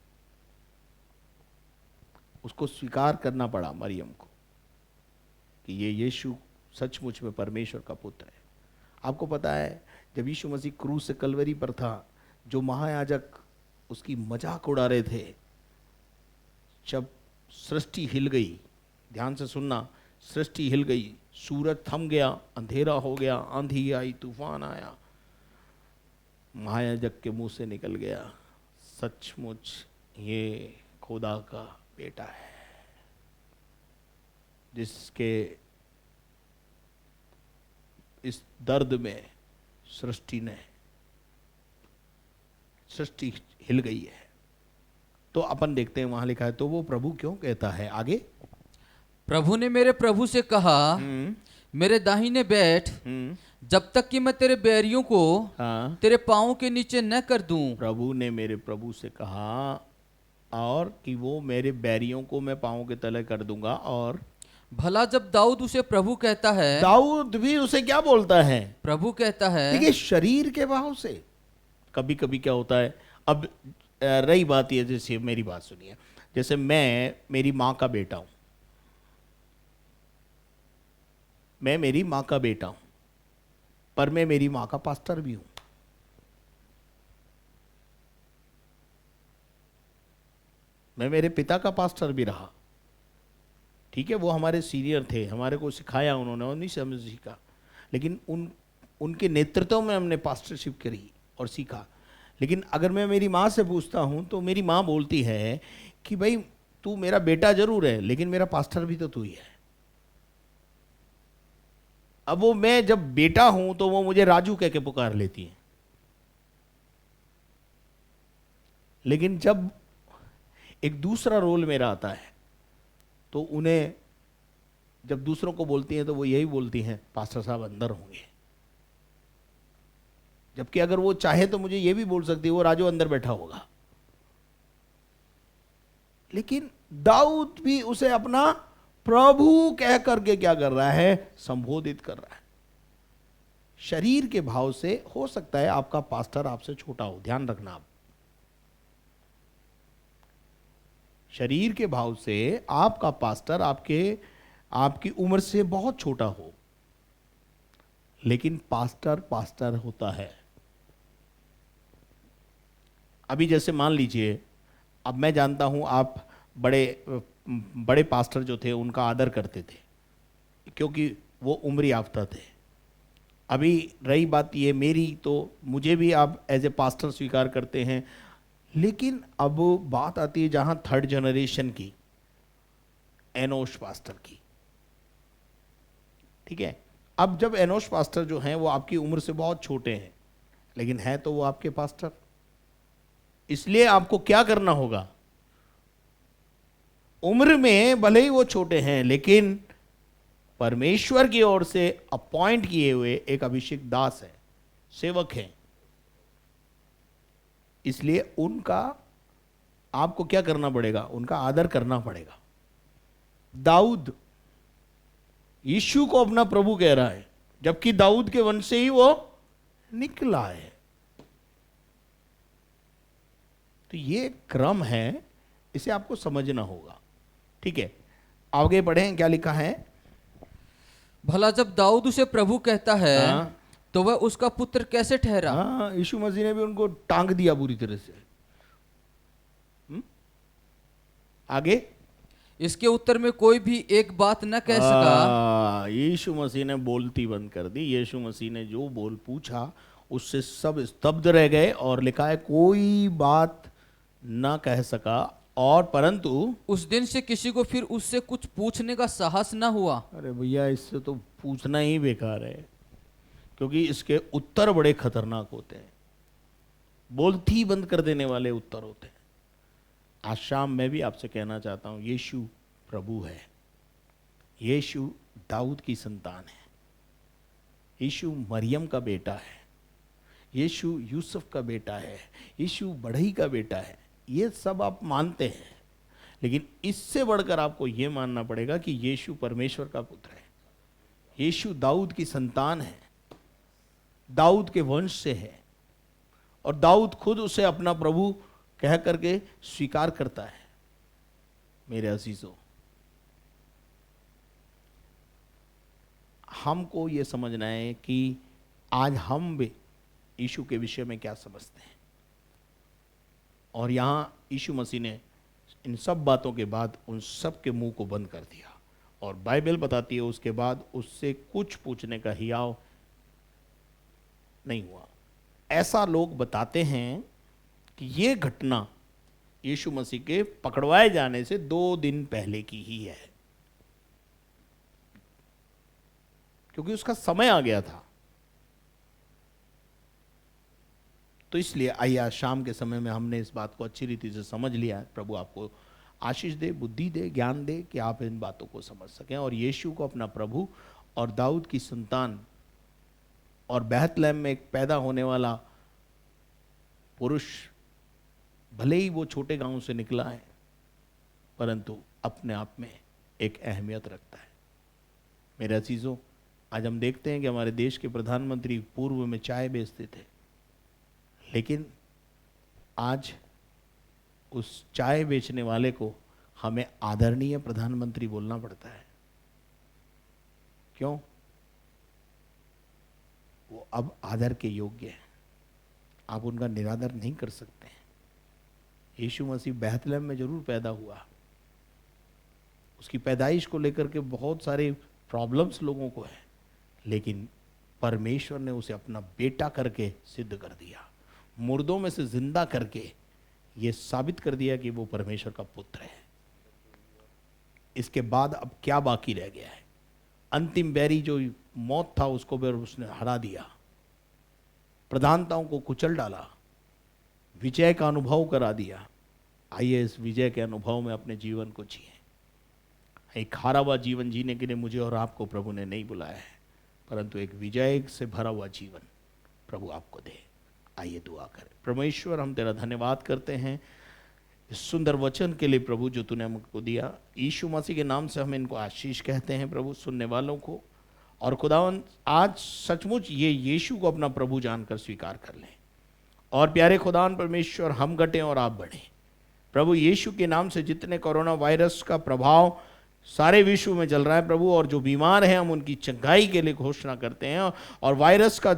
उसको स्वीकार करना पड़ा मरियम को कि ये यीशु सचमुच में परमेश्वर का पुत्र है। आपको पता है, जब यीशु मसीह क्रूस से कलवरी पर था, जो महायाजक उसकी मजाक उड़ा रहे थे, जब सृष्टि हिल गई, ध्यान से सुनना, सृष्टि हिल गई, सूरज थम गया, अंधेरा हो गया, आंधी आई, तूफान आया, महायाजक के मुंह से निकल गया, सचमुच ये खुदा का बेटा है, जिसके इस दर्द में सृष्टि हिल गई है। तो अपन देखते हैं, वहां लिखा है, तो वो प्रभु क्यों कहता है? आगे, प्रभु ने मेरे प्रभु से कहा, मेरे दाहिने बैठ, जब तक कि मैं तेरे बैरियों को तेरे पांवों के नीचे न कर दूं। प्रभु ने मेरे प्रभु से कहा और कि वो मेरे बैरियों को मैं पांवों के तले कर दूंगा। और भला जब दाऊद उसे प्रभु कहता है, दाऊद भी उसे क्या बोलता है? प्रभु कहता है। देखिए, शरीर के भाव से कभी कभी क्या होता है, अब रही बात ये, जैसे मेरी बात सुनिए, जैसे मैं मेरी माँ का बेटा हूं, मैं मेरी माँ का बेटा हूं, पर मैं मेरी माँ का पास्टर भी हूं। मैं मेरे पिता का पास्टर भी रहा, ठीक है, वो हमारे सीनियर थे, हमारे को सिखाया उन्होंने, और नहीं समझ सीखा, लेकिन उनके नेतृत्व में हमने पास्टरशिप करी और सीखा। लेकिन अगर मैं मेरी माँ से पूछता हूँ, तो मेरी माँ बोलती है कि भाई तू मेरा बेटा जरूर है, लेकिन मेरा पास्टर भी तो तू ही है। अब वो, मैं जब बेटा हूं तो वो मुझे राजू कह के पुकार लेती है, लेकिन जब एक दूसरा रोल मेरा आता है, तो उन्हें जब दूसरों को बोलती हैं, तो वो यही बोलती हैं, पास्टर साहब अंदर होंगे। जबकि अगर वो चाहे तो मुझे ये भी बोल सकती है, वो राजू अंदर बैठा होगा। लेकिन दाऊद भी उसे अपना प्रभु कह करके क्या कर रहा है? संबोधित कर रहा है। शरीर के भाव से हो सकता है आपका पास्टर आपसे छोटा हो, ध्यान रखना आप। शरीर के भाव से आपका पास्टर आपकी उम्र से बहुत छोटा हो, लेकिन पास्टर होता है। अभी जैसे मान लीजिए, अब मैं जानता हूं आप बड़े पास्टर जो थे उनका आदर करते थे, क्योंकि वो उम्र याफ्ता थे। अभी रही बात ये मेरी, तो मुझे भी आप एज ए पास्टर स्वीकार करते हैं, लेकिन अब बात आती है जहां थर्ड जनरेशन की, एनोश पास्टर की, ठीक है। अब जब एनोश पास्टर जो हैं वो आपकी उम्र से बहुत छोटे हैं, लेकिन है तो वो आपके पास्टर, इसलिए आपको क्या करना होगा? उम्र में भले ही वो छोटे हैं, लेकिन परमेश्वर की ओर से अपॉइंट किए हुए एक अभिषेक दास है, सेवक हैं, इसलिए उनका आपको क्या करना पड़ेगा? उनका आदर करना पड़ेगा। दाऊद यीशु को अपना प्रभु कह रहा है, जबकि दाऊद के वंश से ही वो निकला है। तो ये क्रम है, इसे आपको समझना होगा, ठीक है। आगे बढ़ें, क्या लिखा है? भला जब दाऊद उसे प्रभु कहता है, तो वह उसका पुत्र कैसे ठहरा? यीशु मसीह ने भी उनको टांग दिया बुरी तरह से। आगे, इसके उत्तर में कोई भी एक बात न कह सका। यीशु मसीह ने बोलती बंद कर दी। यीशु मसीह ने जो बोल पूछा उससे सब स्तब्ध रह गए, और लिखा है कोई बात न कह सका, और परंतु उस दिन से किसी को फिर उससे कुछ पूछने का साहस न हुआ। अरे भैया, इससे तो पूछना ही बेकार है। क्योंकि इसके उत्तर बड़े खतरनाक होते हैं, बोलती ही बंद कर देने वाले उत्तर होते हैं। आज शाम मैं भी आपसे कहना चाहता हूं, यीशु प्रभु है, यीशु दाऊद की संतान है, यीशु मरियम का बेटा है, यीशु यूसुफ का बेटा है, यीशु बढ़ई का बेटा है। ये सब आप मानते हैं, लेकिन इससे बढ़कर आपको यह मानना पड़ेगा कि यीशु परमेश्वर का पुत्र है, यीशु दाऊद की संतान है, दाऊद के वंश से है, और दाऊद खुद उसे अपना प्रभु कह करके स्वीकार करता है। मेरे अजीजों, हमको ये समझना है कि आज हम भी यीशु के विषय में क्या समझते हैं। और यहाँ यीशु मसीह ने इन सब बातों के बाद उन सब के मुंह को बंद कर दिया, और बाइबल बताती है उसके बाद उससे कुछ पूछने का हियाव नहीं हुआ। ऐसा लोग बताते हैं कि ये घटना यीशु मसीह के पकड़वाए जाने से 2 दिन पहले की ही है, क्योंकि उसका समय आ गया था। तो इसलिए आइए आज शाम के समय में हमने इस बात को अच्छी रीति से समझ लिया है। प्रभु आपको आशीष दे, बुद्धि दे, ज्ञान दे कि आप इन बातों को समझ सकें और यीशु को अपना प्रभु और दाऊद की संतान और बेथलेहम में एक पैदा होने वाला पुरुष, भले ही वो छोटे गांव से निकला है, परंतु अपने आप में एक अहमियत रखता है। मेरे अजीजों, आज हम देखते हैं कि हमारे देश के प्रधानमंत्री पूर्व में चाय बेचते थे, लेकिन आज उस चाय बेचने वाले को हमें आदरणीय प्रधानमंत्री बोलना पड़ता है। क्यों? वो अब आदर के योग्य हैं, आप उनका निरादर नहीं कर सकते हैं। यीशु मसीह बेथलेहम में जरूर पैदा हुआ, उसकी पैदाइश को लेकर के बहुत सारे प्रॉब्लम्स लोगों को है, लेकिन परमेश्वर ने उसे अपना बेटा करके सिद्ध कर दिया, मुर्दों में से जिंदा करके ये साबित कर दिया कि वो परमेश्वर का पुत्र है। इसके बाद अब क्या बाकी रह गया है? अंतिम बैरी जो मौत था उसको भी उसने हरा दिया, प्रधानताओं को कुचल डाला, विजय का अनुभव करा दिया। आइए इस विजय के अनुभव में अपने जीवन को जिए। एक हारा हुआ जीवन जीने के लिए मुझे और आपको प्रभु ने नहीं बुलाया है, परंतु एक विजय से भरा हुआ जीवन प्रभु आपको दे। आइए दुआ करें। परमेश्वर, हम तेरा धन्यवाद करते हैं इस सुंदर वचन के लिए प्रभु जो तूने हमको दिया। यीशु मसीह के नाम से हम इनको आशीष कहते हैं प्रभु, सुनने वालों को। और खुदावन, आज सचमुच ये यीशु को अपना प्रभु जानकर स्वीकार कर लें। और प्यारे खुदावन परमेश्वर, हम घटें और आप बढ़ें प्रभु। यीशु के नाम से जितने कोरोना वायरस का प्रभाव सारे विश्व में चल रहा है प्रभु, और जो बीमार हैं हम उनकी चंगाई के लिए घोषणा करते हैं, और वायरस का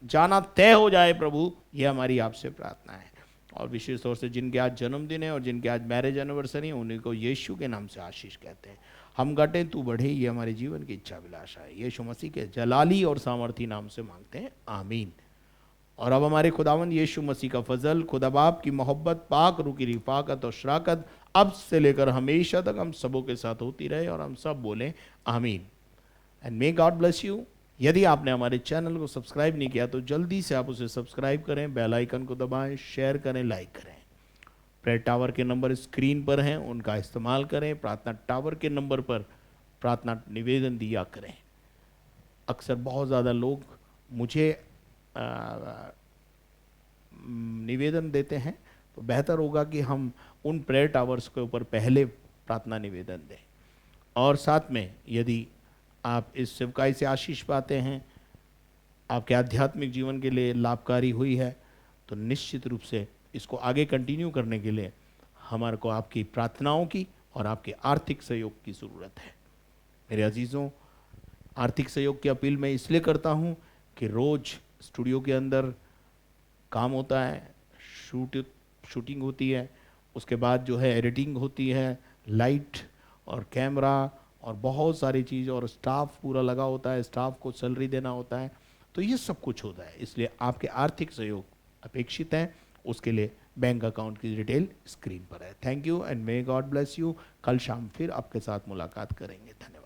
जाना तय हो जाए प्रभु, ये हमारी आपसे प्रार्थना है। और विशेष तौर से जिनके आज जन्मदिन है और जिनके आज मैरिज एनिवर्सरी है, उन्हीं को यीशु के नाम से आशीष कहते हैं। हम घटे तू बढ़े, ये हमारे जीवन की इच्छा अभिलाषा है। यीशु मसीह के जलाली और सामर्थी नाम से मांगते हैं, आमीन। और अब हमारे खुदावंद यीशु मसीह का फजल, खुदा बाप की मोहब्बत, पाक रूह की रिफाकत और शराकत अब से लेकर हमेशा तक हम सबों के साथ होती रहे, और हम सब बोलें आमीन। And may God bless you. यदि आपने हमारे चैनल को सब्सक्राइब नहीं किया तो जल्दी से आप उसे सब्सक्राइब करें, बेल आइकन को दबाएं, शेयर करें, लाइक करें। प्रेयर टावर के नंबर स्क्रीन पर हैं, उनका इस्तेमाल करें। प्रार्थना टावर के नंबर पर प्रार्थना निवेदन दिया करें। अक्सर बहुत ज़्यादा लोग मुझे निवेदन देते हैं, तो बेहतर होगा कि हम उन प्रेयर टावर्स के ऊपर पहले प्रार्थना निवेदन दें। और साथ में यदि आप इस सेवकाई से आशीष पाते हैं, आपके आध्यात्मिक जीवन के लिए लाभकारी हुई है, तो निश्चित रूप से इसको आगे कंटिन्यू करने के लिए हमारे को आपकी प्रार्थनाओं की और आपके आर्थिक सहयोग की ज़रूरत है। मेरे अजीज़ों, आर्थिक सहयोग की अपील मैं इसलिए करता हूँ कि रोज़ स्टूडियो के अंदर काम होता है, शूटिंग होती है, उसके बाद जो है एडिटिंग होती है, लाइट और कैमरा और बहुत सारी चीज़, और स्टाफ पूरा लगा होता है, स्टाफ को सैलरी देना होता है, तो ये सब कुछ होता है। इसलिए आपके आर्थिक सहयोग अपेक्षित है। उसके लिए बैंक अकाउंट की डिटेल स्क्रीन पर है। Thank you and may God bless you. कल शाम फिर आपके साथ मुलाकात करेंगे। धन्यवाद।